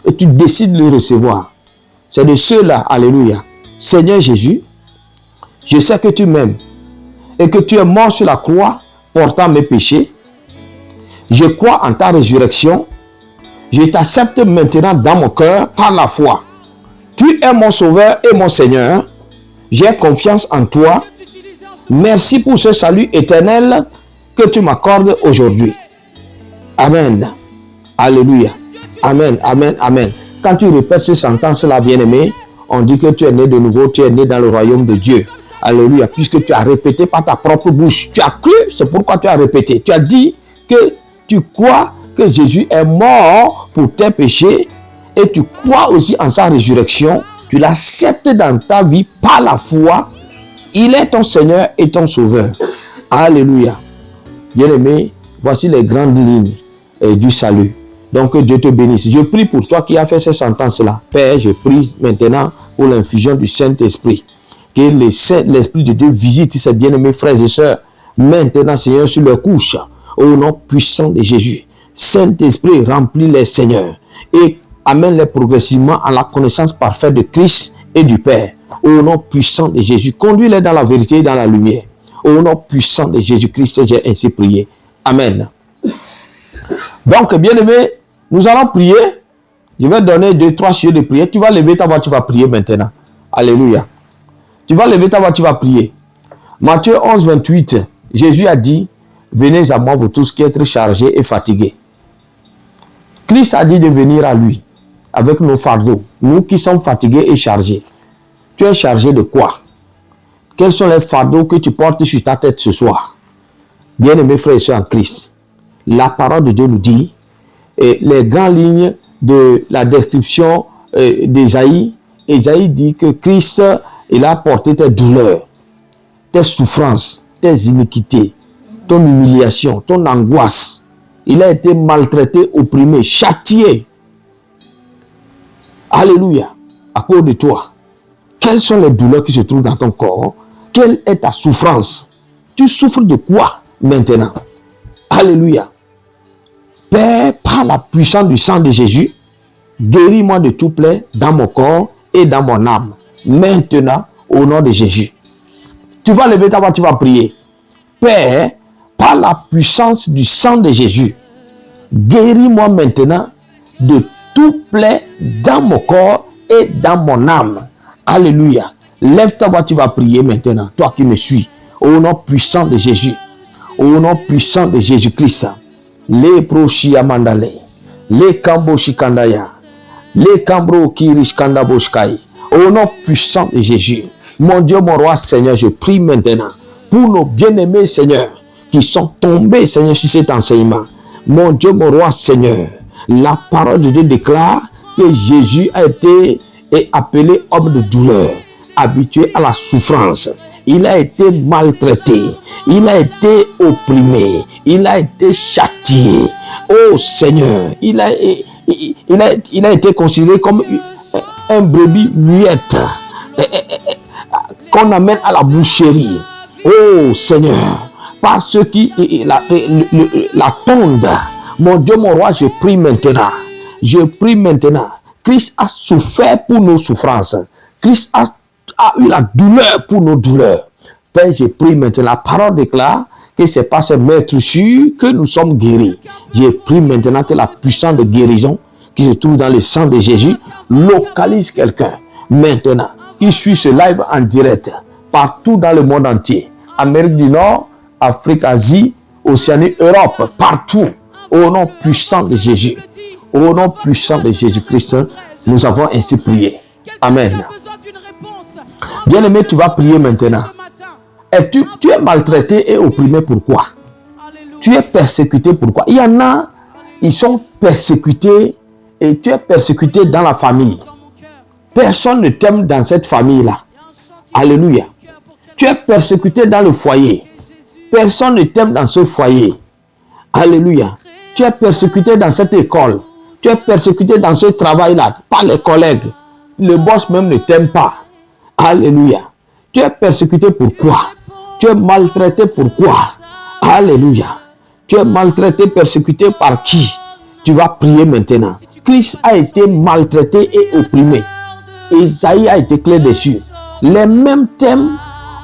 et tu décides de le recevoir. C'est de ceux-là. Alléluia. Seigneur Jésus, je sais que tu m'aimes et que tu es mort sur la croix portant mes péchés. Je crois en ta résurrection. Je t'accepte maintenant dans mon cœur par la foi. Tu es mon sauveur et mon Seigneur. J'ai confiance en toi. Merci pour ce salut éternel que tu m'accordes aujourd'hui. Amen. Alléluia. Amen, amen, amen. Quand tu répètes ces sentences-là, bien-aimé, on dit que tu es né de nouveau, tu es né dans le royaume de Dieu. Alléluia. Puisque tu as répété par ta propre bouche. Tu as cru, c'est pourquoi tu as répété. Tu as dit que tu crois que Jésus est mort pour tes péchés et tu crois aussi en sa résurrection. Tu l'acceptes dans ta vie par la foi. Il est ton Seigneur et ton Sauveur. Alléluia. Bien-aimé, voici les grandes lignes du salut. Donc, que Dieu te bénisse. Je prie pour toi qui as fait ces sentences-là. Père, je prie maintenant pour l'infusion du Saint-Esprit. Que l'Esprit de Dieu visite ses bien-aimés frères et sœurs. Maintenant, Seigneur, sur leur couche. Au nom puissant de Jésus. Saint-Esprit, remplis-les, Seigneur, et amène-les progressivement à la connaissance parfaite de Christ et du Père. Au nom puissant de Jésus, conduis-les dans la vérité et dans la lumière. Au nom puissant de Jésus-Christ, j'ai ainsi prié. Amen. Donc, bien-aimés, nous allons prier. Je vais donner 2-3 sujets de prière. Tu vas lever ta voix, tu vas prier maintenant. Alléluia. Tu vas lever ta voix, tu vas prier. Matthieu 11, 28, Jésus a dit, venez à moi, vous tous qui êtes chargés et fatigués. Christ a dit de venir à lui, avec nos fardeaux. Nous qui sommes fatigués et chargés. Tu es chargé de quoi? Quels sont les fardeaux que tu portes sur ta tête ce soir? Bien-aimés frères et sœurs en Christ, la parole de Dieu nous dit, et les grandes lignes de la description d'Ésaïe, Ésaïe dit que Christ, il a porté tes douleurs, tes souffrances, tes iniquités, ton humiliation, ton angoisse. Il a été maltraité, opprimé, châtié. Alléluia. À cause de toi. Quelles sont les douleurs qui se trouvent dans ton corps? Quelle est ta souffrance? Tu souffres de quoi maintenant? Alléluia. Père, par la puissance du sang de Jésus, guéris-moi de tout plaie dans mon corps et dans mon âme. Maintenant, au nom de Jésus. Tu vas lever ta voix, tu vas prier. Père, par la puissance du sang de Jésus, guéris-moi maintenant de tout plaie dans mon corps et dans mon âme. Alléluia. Lève ta voix, tu vas prier maintenant. Toi qui me suis. Au nom puissant de Jésus. Au nom puissant de Jésus-Christ. Les prochia mandale. Les kambo shikandaya. Les kambro kirishkanda boshkai. Au nom puissant de Jésus. Mon Dieu, mon roi, Seigneur, je prie maintenant pour nos bien-aimés, Seigneur, qui sont tombés, Seigneur, sur cet enseignement. Mon Dieu, mon roi, Seigneur, la parole de Dieu déclare que Jésus a été appelé homme de douleur, habitué à la souffrance. Il a été maltraité, il a été opprimé, il a été châtié. Oh Seigneur, il a été considéré comme un brebis muette qu'on amène à la boucherie. Oh Seigneur, par ceux qui la tondent. Mon Dieu, mon roi, je prie maintenant. Je prie maintenant. Christ a souffert pour nos souffrances. Christ a eu la douleur pour nos douleurs. Père, je prie maintenant. La parole déclare que c'est par ces meurtrissures que nous sommes guéris. Je prie maintenant que la puissance de guérison qui se trouve dans le sang de Jésus localise quelqu'un maintenant qui suit ce live en direct partout dans le monde entier. Amérique du Nord, Afrique, Asie, Océanie, Europe, partout. Au nom puissant de Jésus. Au nom puissant de Jésus-Christ, nous avons ainsi prié. Amen. Bien-aimé, tu vas prier maintenant. Et tu es maltraité et opprimé, pourquoi? Tu es persécuté, pourquoi? Il y en a, ils sont persécutés et tu es persécuté dans la famille. Personne ne t'aime dans cette famille-là. Alléluia. Tu es persécuté dans le foyer. Personne ne t'aime dans ce foyer. Alléluia. Tu es persécuté dans cette école. Tu es persécuté dans ce travail-là, par les collègues. Le boss même ne t'aime pas. Alléluia. Tu es persécuté pourquoi? Tu es maltraité pourquoi? Alléluia. Tu es maltraité, persécuté par qui? Tu vas prier maintenant. Christ a été maltraité et opprimé. Isaïe a été clair dessus. Les mêmes thèmes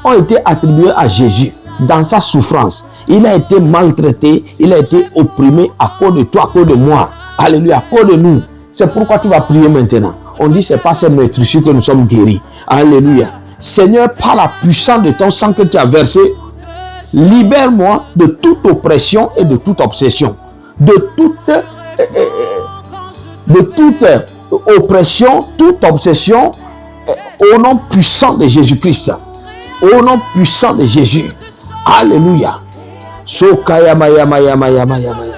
ont été attribués à Jésus dans sa souffrance. Il a été maltraité, il a été opprimé à cause de toi, à cause de moi. Alléluia, à cause de nous. C'est pourquoi tu vas prier maintenant. On dit c'est pas ces meurtrissures que nous sommes guéris. Alléluia. Seigneur, par la puissance de ton sang que tu as versé, libère-moi de toute oppression et de toute obsession. De toute oppression, toute obsession, au nom puissant de Jésus-Christ. Au nom puissant de Jésus. Alléluia. Sokaya maya maya maya maya maya.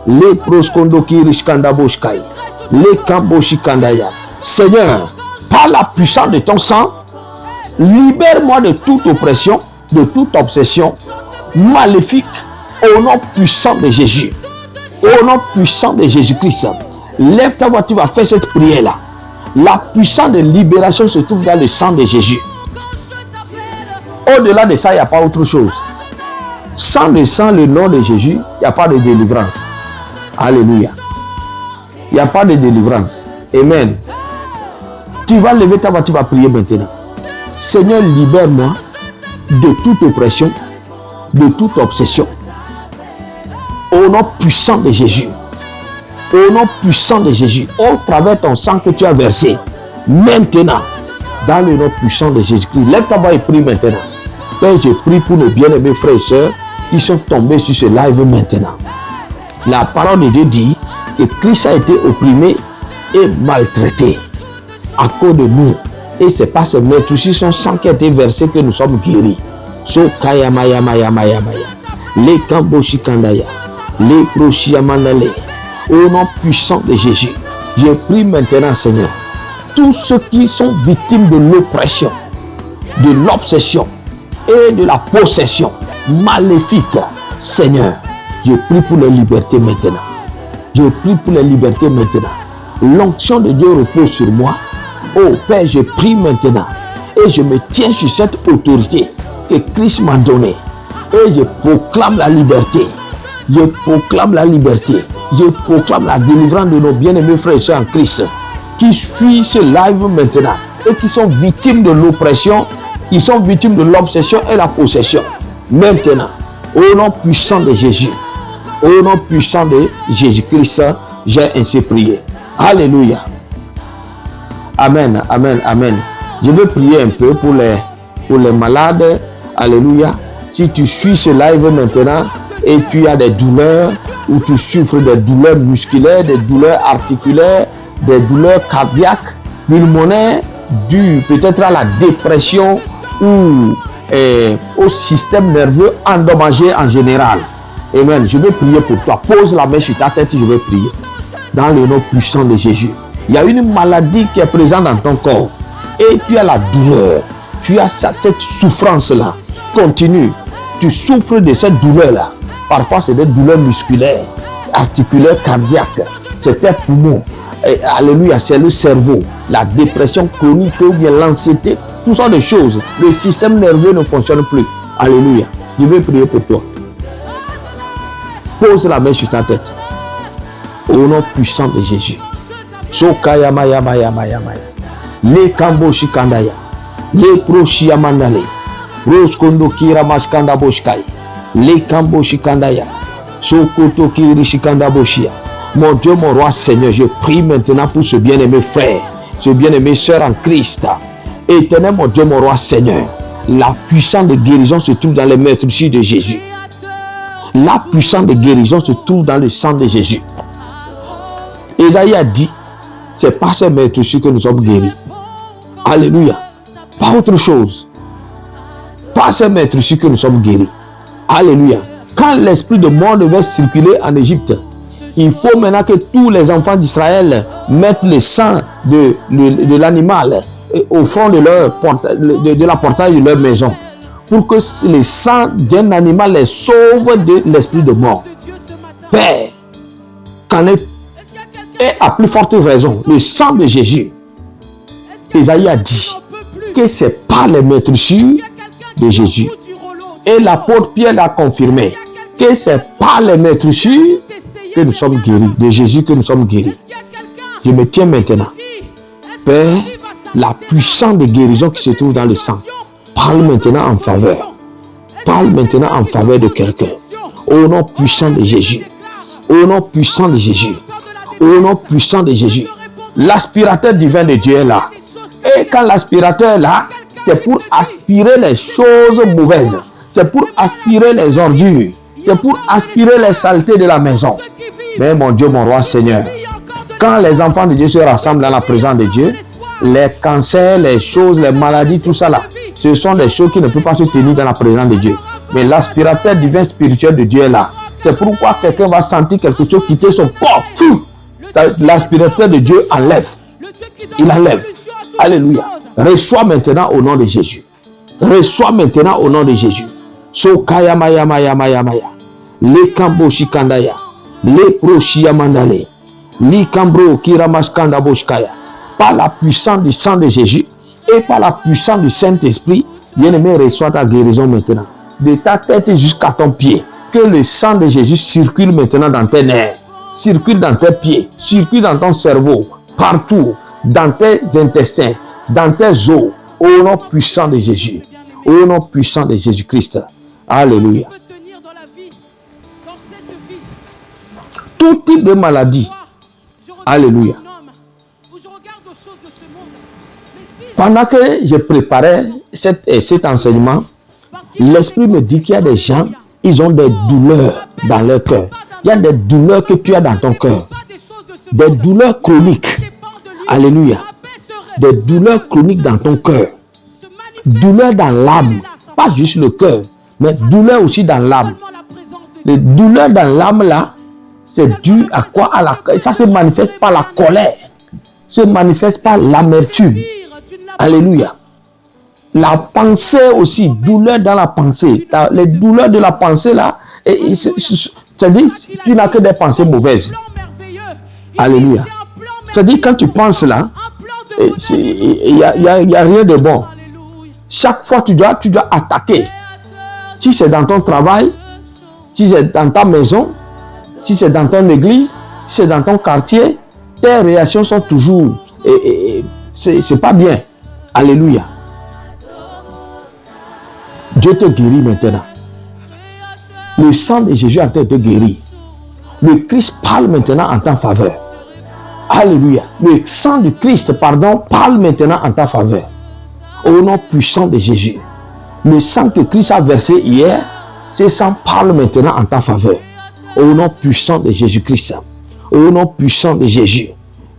Les proskondoki rishkanda boshkai. Les kamboshikandaya. Seigneur, par la puissance de ton sang, libère-moi de toute oppression, de toute obsession maléfique, au nom puissant de Jésus. Au nom puissant de Jésus-Christ. Lève ta voix, tu vas faire cette prière-là. La puissance de libération se trouve dans le sang de Jésus. Au-delà de ça, il n'y a pas autre chose. Sans le sang, le nom de Jésus, il n'y a pas de délivrance. Alléluia. Il n'y a pas de délivrance. Amen. Tu vas lever ta voix, tu vas prier maintenant. Seigneur, libère-moi de toute oppression, de toute obsession. Au nom puissant de Jésus. Au nom puissant de Jésus. Au travers ton sang que tu as versé. Maintenant. Dans le nom puissant de Jésus-Christ. Lève ta voix et prie maintenant. Père, je prie pour nos bien-aimés frères et sœurs qui sont tombés sur ce live maintenant. La parole de Dieu dit que Christ a été opprimé et maltraité à cause de nous. Et c'est pas ce maître aussi son sang qui a été versé que nous sommes guéris. So kaya maya maya maya maya. Les kamboshi kandaya. Les proshiamanale. Au nom puissant de Jésus, je prie maintenant, Seigneur, tous ceux qui sont victimes de l'oppression, de l'obsession et de la possession maléfique, Seigneur, je prie pour leur liberté maintenant. Je prie pour leur liberté maintenant. L'onction de Dieu repose sur moi. Oh Père, je prie maintenant et je me tiens sur cette autorité que Christ m'a donnée et je proclame la liberté. Je proclame la liberté. Je proclame la délivrance de nos bien-aimés frères et sœurs en Christ qui suivent ce live maintenant et qui sont victimes de l'oppression, qui sont victimes de l'obsession et la possession. Maintenant, au nom puissant de Jésus, au nom puissant de Jésus-Christ, j'ai ainsi prié. Alléluia. Amen, amen, amen. Je veux prier un peu pour les malades. Alléluia. Si tu suis ce live maintenant et tu as des douleurs, ou tu souffres des douleurs musculaires, des douleurs articulaires, des douleurs cardiaques, pulmonaires, dues peut-être à la dépression ou au système nerveux endommagé en général. Amen. Je vais prier pour toi. Pose la main sur ta tête et je vais prier. Dans le nom puissant de Jésus. Il y a une maladie qui est présente dans ton corps et tu as la douleur. Tu as cette souffrance-là. Continue. Tu souffres de cette douleur-là. Parfois, c'est des douleurs musculaires, articulaires, cardiaques. C'est tes poumons. Et, alléluia, c'est le cerveau. La dépression chronique ou bien l'anxiété. Toutes sortes de choses. Le système nerveux ne fonctionne plus. Alléluia. Je vais prier pour toi. Pose la main sur ta tête. Au nom puissant de Jésus. Sokaya maya maya maya maya. Le kamboshi kandaya. Le proshia mandale. Roskondo kira mashkanda boshkai. Les Kamboshikandaya, Sokoto Kirishikanda Boshia. Mon Dieu, mon roi Seigneur, je prie maintenant pour ce bien-aimé frère, ce bien-aimé sœur en Christ. Éternel, mon Dieu, mon roi Seigneur, la puissance de guérison se trouve dans les meurtrissures de Jésus. La puissance de guérison se trouve dans le sang de Jésus. Ésaïe a dit, c'est par ces meurtrissures que nous sommes guéris. Alléluia. Pas autre chose. Par ces meurtrissures que nous sommes guéris. Alléluia. Quand l'esprit de mort devait circuler en Égypte, il faut maintenant que tous les enfants d'Israël mettent le sang de l'animal au fond de la portail de leur maison. Pour que le sang d'un animal les sauve de l'esprit de mort. Père, et à plus forte raison, le sang de Jésus, Ésaïe a dit que c'est par les meurtrissures de Jésus. Et l'apôtre Pierre l'a confirmé que c'est par les meurtrissures que nous sommes guéris, de Jésus que nous sommes guéris. Je me tiens maintenant. Père, la puissance de guérison qui se trouve dans le sang, parle maintenant en faveur. Parle maintenant en faveur de quelqu'un. Au nom puissant de Jésus. Au nom puissant de Jésus. Au nom puissant de Jésus. L'aspirateur divin de Dieu est là. Et quand l'aspirateur est là, c'est pour aspirer les choses mauvaises. C'est pour aspirer les ordures. C'est pour aspirer les saletés de la maison. Mais mon Dieu, mon roi Seigneur, quand les enfants de Dieu se rassemblent dans la présence de Dieu, les cancers, les choses, les maladies, tout ça là, ce sont des choses qui ne peuvent pas se tenir dans la présence de Dieu. Mais l'aspirateur divin spirituel de Dieu est là. C'est pourquoi quelqu'un va sentir quelque chose quitter son corps. L'aspirateur de Dieu enlève. Il enlève. Alléluia. Reçois maintenant au nom de Jésus. Reçois maintenant au nom de Jésus. Sokaya maya maya maya maya. Le kamboshi kandaya. Le proshia mandale. Li kambro kiramashkanda boshkaya. Par la puissance du sang de Jésus et par la puissance du Saint-Esprit, bien-aimé, reçois ta guérison maintenant. De ta tête jusqu'à ton pied. Que le sang de Jésus circule maintenant dans tes nerfs. circule dans tes pieds, circule dans ton cerveau, partout, dans tes intestins, dans tes os, au nom puissant de Jésus, au nom puissant de Jésus-Christ. Alléluia. Tout type de maladie. Alléluia. Pendant que je préparais cet enseignement, l'Esprit me dit qu'il y a des gens, ils ont des douleurs dans leur cœur. Il y a des douleurs que tu as dans ton cœur. Des douleurs chroniques. Alléluia. Des douleurs chroniques dans ton cœur. Douleurs dans l'âme. Pas juste le cœur, mais douleurs aussi dans l'âme. Les douleurs dans l'âme là, c'est dû à quoi? Ça se manifeste par la colère. Se manifeste par l'amertume. Alléluia. La pensée aussi, douleur dans la pensée. Les douleurs de la pensée là, c'est-à-dire tu n'as que des pensées mauvaises. Alléluia. C'est-à-dire quand tu penses là, il n'y a rien de bon. Chaque fois tu dois attaquer. Si c'est dans ton travail, si c'est dans ta maison, si c'est dans ton église, si c'est dans ton quartier, tes réactions sont toujours... c'est pas bien. Alléluia. Dieu te guérit maintenant. Le sang de Jésus est en train de te guérir. Le Christ parle maintenant en ta faveur. Alléluia. Le sang du Christ, parle maintenant en ta faveur. Au nom puissant de Jésus. Le sang que Christ a versé hier, ce sang parle maintenant en ta faveur. Au nom puissant de Jésus-Christ. Au nom puissant de Jésus.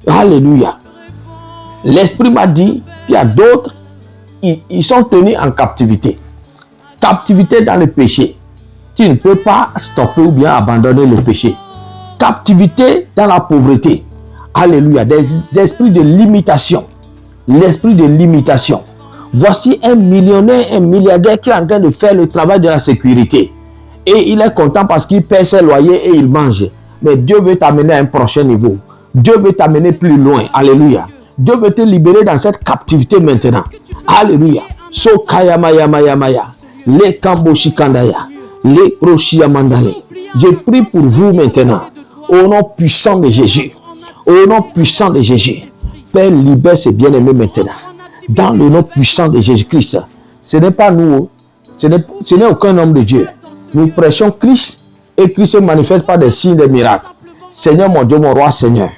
Alléluia. L'Esprit m'a dit qu'il y a d'autres, ils sont tenus en captivité. Captivité dans le péché. Tu ne peux pas stopper ou bien abandonner le péché. Captivité dans la pauvreté. Alléluia. Des esprits de limitation. L'esprit de limitation. Voici un millionnaire, un milliardaire qui est en train de faire le travail de la sécurité. Et il est content parce qu'il paie ses loyers et il mange. Mais Dieu veut t'amener à un prochain niveau. Dieu veut t'amener plus loin. Alléluia. Dieu veut te libérer dans cette captivité maintenant. Alléluia. Sokaya maya maya maya. Les kamboshikandaya. Les prochiamandale. Je prie pour vous maintenant. Au nom puissant de Jésus. Au nom puissant de Jésus. Père, libère ses bien-aimés maintenant. Dans le nom puissant de Jésus-Christ. Ce n'est pas nous. Ce n'est aucun homme de Dieu. Nous prêchons Christ et Christ se manifeste par des signes, des miracles. Seigneur, mon Dieu, mon roi, Seigneur.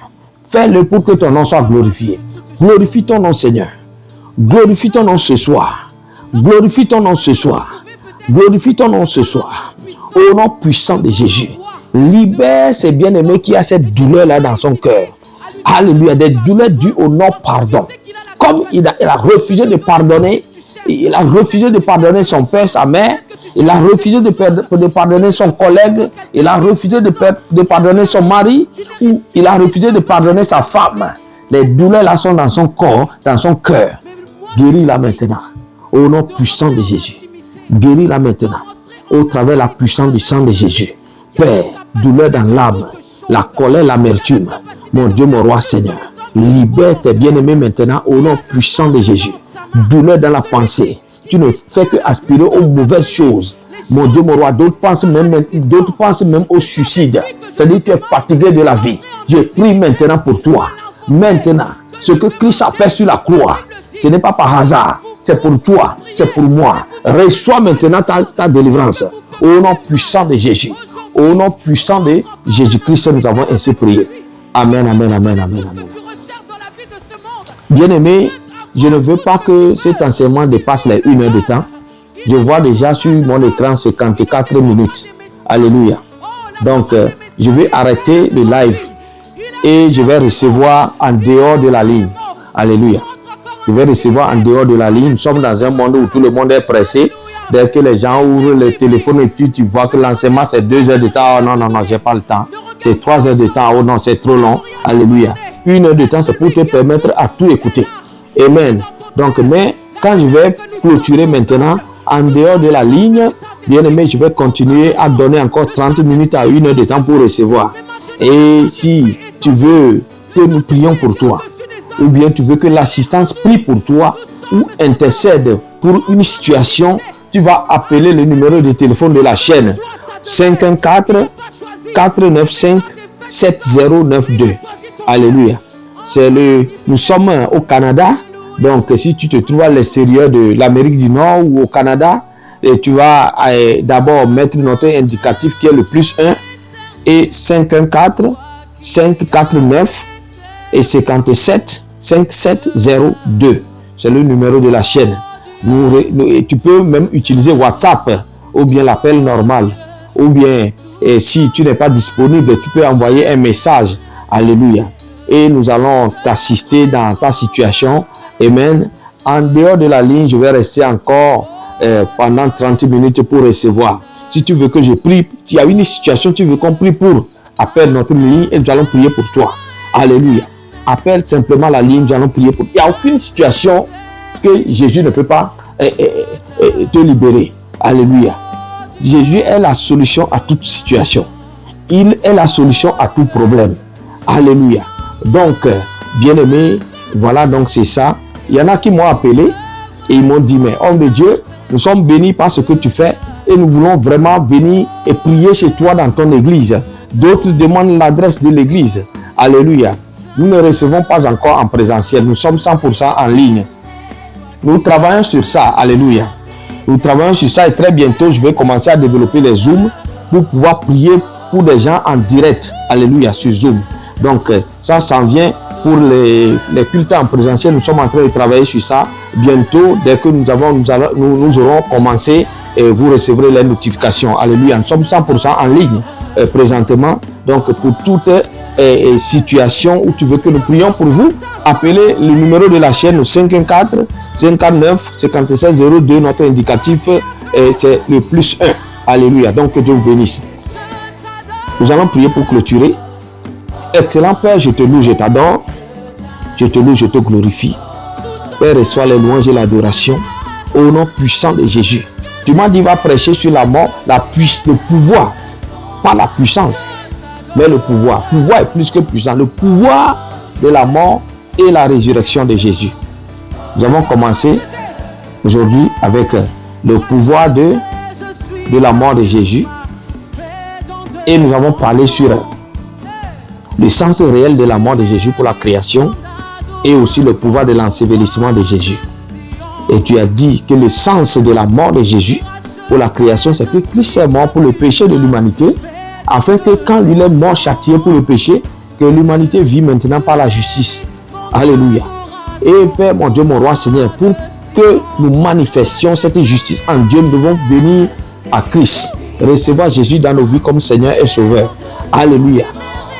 Fais-le pour que ton nom soit glorifié. Glorifie ton nom, Seigneur. Glorifie ton nom ce soir. Glorifie ton nom ce soir. Glorifie ton nom ce soir. Au nom puissant de Jésus. Libère ces bien-aimés qui a cette douleur-là dans son cœur. Alléluia. Des douleurs dues au non-pardon. Comme il a refusé de pardonner, il a refusé de pardonner son père, sa mère, il a refusé de pardonner son collègue, il a refusé de pardonner son mari, ou il a refusé de pardonner sa femme. Les douleurs là sont dans son corps, dans son cœur. Guéris-la maintenant, au nom puissant de Jésus. Guéris-la maintenant, au travers de la puissance du sang de Jésus. Père, douleur dans l'âme, la colère, l'amertume. Mon Dieu, mon roi, Seigneur. Libère tes bien-aimés maintenant au nom puissant de Jésus. Douleur dans la pensée. Tu ne fais que aspirer aux mauvaises choses. Mon Dieu, mon roi, d'autres pensent même au suicide. C'est-à-dire que tu es fatigué de la vie. Je prie maintenant pour toi. Maintenant, ce que Christ a fait sur la croix, ce n'est pas par hasard. C'est pour toi, c'est pour moi. Reçois maintenant ta délivrance. Au nom puissant de Jésus. Au nom puissant de Jésus-Christ, nous avons ainsi prié. Amen, amen, amen, amen, amen. Bien-aimé, je ne veux pas que cet enseignement dépasse les 1 heure de temps. Je vois déjà sur mon écran 54 minutes. Alléluia. Donc, je vais arrêter le live et je vais recevoir en dehors de la ligne. Alléluia. Je vais recevoir en dehors de la ligne. Nous sommes dans un monde où tout le monde est pressé. Dès que les gens ouvrent le téléphone et tu vois que l'enseignement c'est 2 heures de temps. Oh non, non, non, j'ai pas le temps. C'est 3 heures de temps. Oh non, c'est trop long. Alléluia. 1 heure de temps, c'est pour te permettre à tout écouter. Amen. Donc, mais quand je vais clôturer maintenant, en dehors de la ligne, bien aimé, je vais continuer à donner encore 30 minutes à 1 heure de temps pour recevoir. Et si tu veux que nous prions pour toi, ou bien tu veux que l'assistance prie pour toi, ou intercède pour une situation, tu vas appeler le numéro de téléphone de la chaîne 514 495 7092. Alléluia. Nous sommes au Canada. Donc, si tu te trouves à l'extérieur de l'Amérique du Nord ou au Canada, et tu vas d'abord mettre notre indicatif qui est le +1 et 514 549 et 57 5702. C'est le numéro de la chaîne. Tu peux même utiliser WhatsApp ou bien l'appel normal. Ou bien, si tu n'es pas disponible, tu peux envoyer un message. Alléluia. Et nous allons t'assister dans ta situation. Amen. En dehors de la ligne, je vais rester encore pendant 30 minutes pour recevoir. Si tu veux que je prie, il y a une situation, tu veux qu'on prie pour, appelle notre ligne et nous allons prier pour toi. Alléluia. Appelle simplement la ligne, nous allons prier pour toi. Il n'y a aucune situation que Jésus ne peut pas te libérer. Alléluia. Jésus est la solution à toute situation. Il est la solution à tout problème. Alléluia. Donc, bien-aimé, voilà, donc c'est ça. Il y en a qui m'ont appelé et ils m'ont dit, mais homme de Dieu, nous sommes bénis par ce que tu fais et nous voulons vraiment venir et prier chez toi dans ton église. D'autres demandent l'adresse de l'église. Alléluia. Nous ne recevons pas encore en présentiel. Nous sommes 100% en ligne. Nous travaillons sur ça. Alléluia. Nous travaillons sur ça et très bientôt, je vais commencer à développer les Zooms pour pouvoir prier pour des gens en direct. Alléluia, sur Zoom. Donc, ça s'en vient pour les cultes en présentiel. Nous sommes en train de travailler sur ça. Bientôt, dès que nous aurons commencé, et vous recevrez les notifications. Alléluia. Nous sommes 100% en ligne présentement. Donc, pour toute situation où tu veux que nous prions pour vous, appelez le numéro de la chaîne au 514 59 57 02. Notre indicatif, c'est le +1. Alléluia. Donc, que Dieu vous bénisse. Nous allons prier pour clôturer. Excellent Père, je te loue, je t'adore. Je te loue, je te glorifie. Père, reçois les louanges et l'adoration au nom puissant de Jésus. Tu m'as dit, va prêcher sur la mort, le pouvoir. Pas la puissance, mais le pouvoir. Le pouvoir est plus que puissant. Le pouvoir de la mort et la résurrection de Jésus. Nous avons commencé aujourd'hui avec le pouvoir de la mort de Jésus. Et nous avons parlé sur le sens réel de la mort de Jésus pour la création et aussi le pouvoir de l'ensevelissement de Jésus. Et tu as dit que le sens de la mort de Jésus pour la création, c'est que Christ est mort pour le péché de l'humanité, afin que quand il est mort châtié pour le péché, que l'humanité vit maintenant par la justice. Alléluia. Et Père, mon Dieu, mon roi, Seigneur, pour que nous manifestions cette justice en Dieu, nous devons venir à Christ, recevoir Jésus dans nos vies comme Seigneur et Sauveur. Alléluia.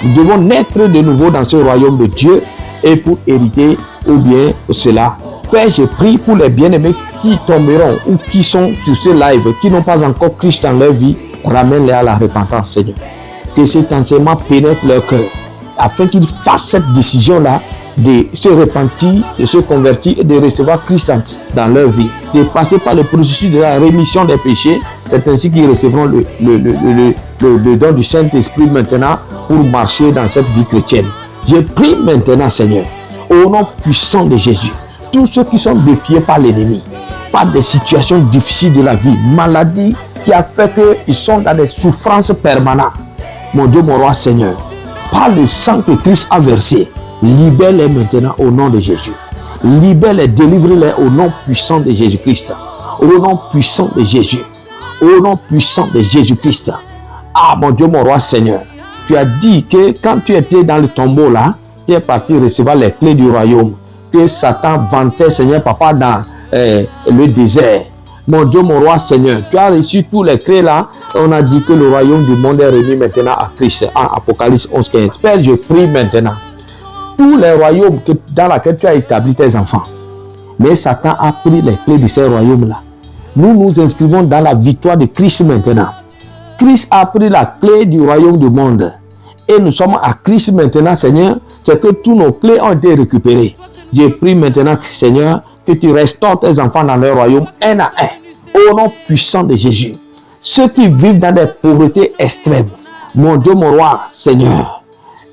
Nous devons naître de nouveau dans ce royaume de Dieu et pour hériter ou bien cela. Père, je prie pour les bien-aimés qui tomberont ou qui sont sur ce live, qui n'ont pas encore Christ dans leur vie, ramène-les à la repentance, Seigneur. Que cet enseignement pénètre leur cœur, afin qu'ils fassent cette décision-là de se repentir, de se convertir et de recevoir Christ dans leur vie, de passer par le processus de la rémission des péchés. C'est ainsi qu'ils recevront le don du Saint-Esprit maintenant pour marcher dans cette vie chrétienne. Je prie maintenant, Seigneur, au nom puissant de Jésus, tous ceux qui sont défiés par l'ennemi, par des situations difficiles de la vie, maladie qui a fait qu'ils sont dans des souffrances permanentes. Mon Dieu, mon roi, Seigneur, par le sang que Christ a versé, libère-les maintenant au nom de Jésus. Libère-les, délivre-les au nom puissant de Jésus-Christ. Au nom puissant de Jésus. Au nom puissant de Jésus-Christ. Ah, mon Dieu, mon roi, Seigneur, tu as dit que quand tu étais dans le tombeau là, tu es parti recevoir les clés du royaume, que Satan vantait, Seigneur, papa, dans le désert. Mon Dieu, mon roi, Seigneur, tu as reçu tous les clés là. On a dit que le royaume du monde est remis maintenant à Christ, en Apocalypse 11:15. Père, je prie maintenant. Tous les royaumes dans lesquels tu as établi tes enfants. Mais Satan a pris les clés de ces royaumes-là. Nous nous inscrivons dans la victoire de Christ maintenant. Christ a pris la clé du royaume du monde. Et nous sommes à Christ maintenant, Seigneur. C'est que tous nos clés ont été récupérées. Je prie maintenant, Seigneur, que tu restaures tes enfants dans leur royaume un à un. Au nom puissant de Jésus. Ceux qui vivent dans des pauvretés extrêmes. Mon Dieu, mon roi, Seigneur.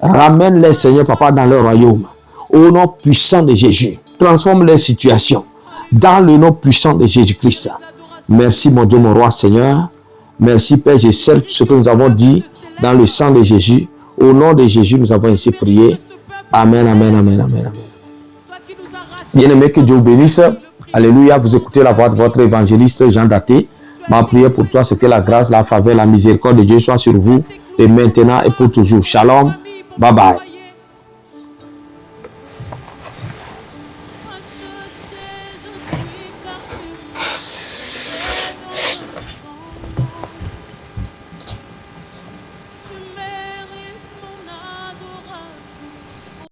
Ramène-les, Seigneur, papa, dans leur royaume. Au nom puissant de Jésus. Transforme les situations. Dans le nom puissant de Jésus-Christ. Merci, mon Dieu, mon roi, Seigneur. Merci, Père, je scelle ce que nous avons dit dans le sang de Jésus. Au nom de Jésus, nous avons ainsi prié. Amen, amen, amen, amen, amen. Bien-aimé, que Dieu vous bénisse. Alléluia, vous écoutez la voix de votre évangéliste Jean Daté. Ma prière pour toi, c'est que la grâce, la faveur, la miséricorde de Dieu soit sur vous, et maintenant et pour toujours. Shalom, bye bye.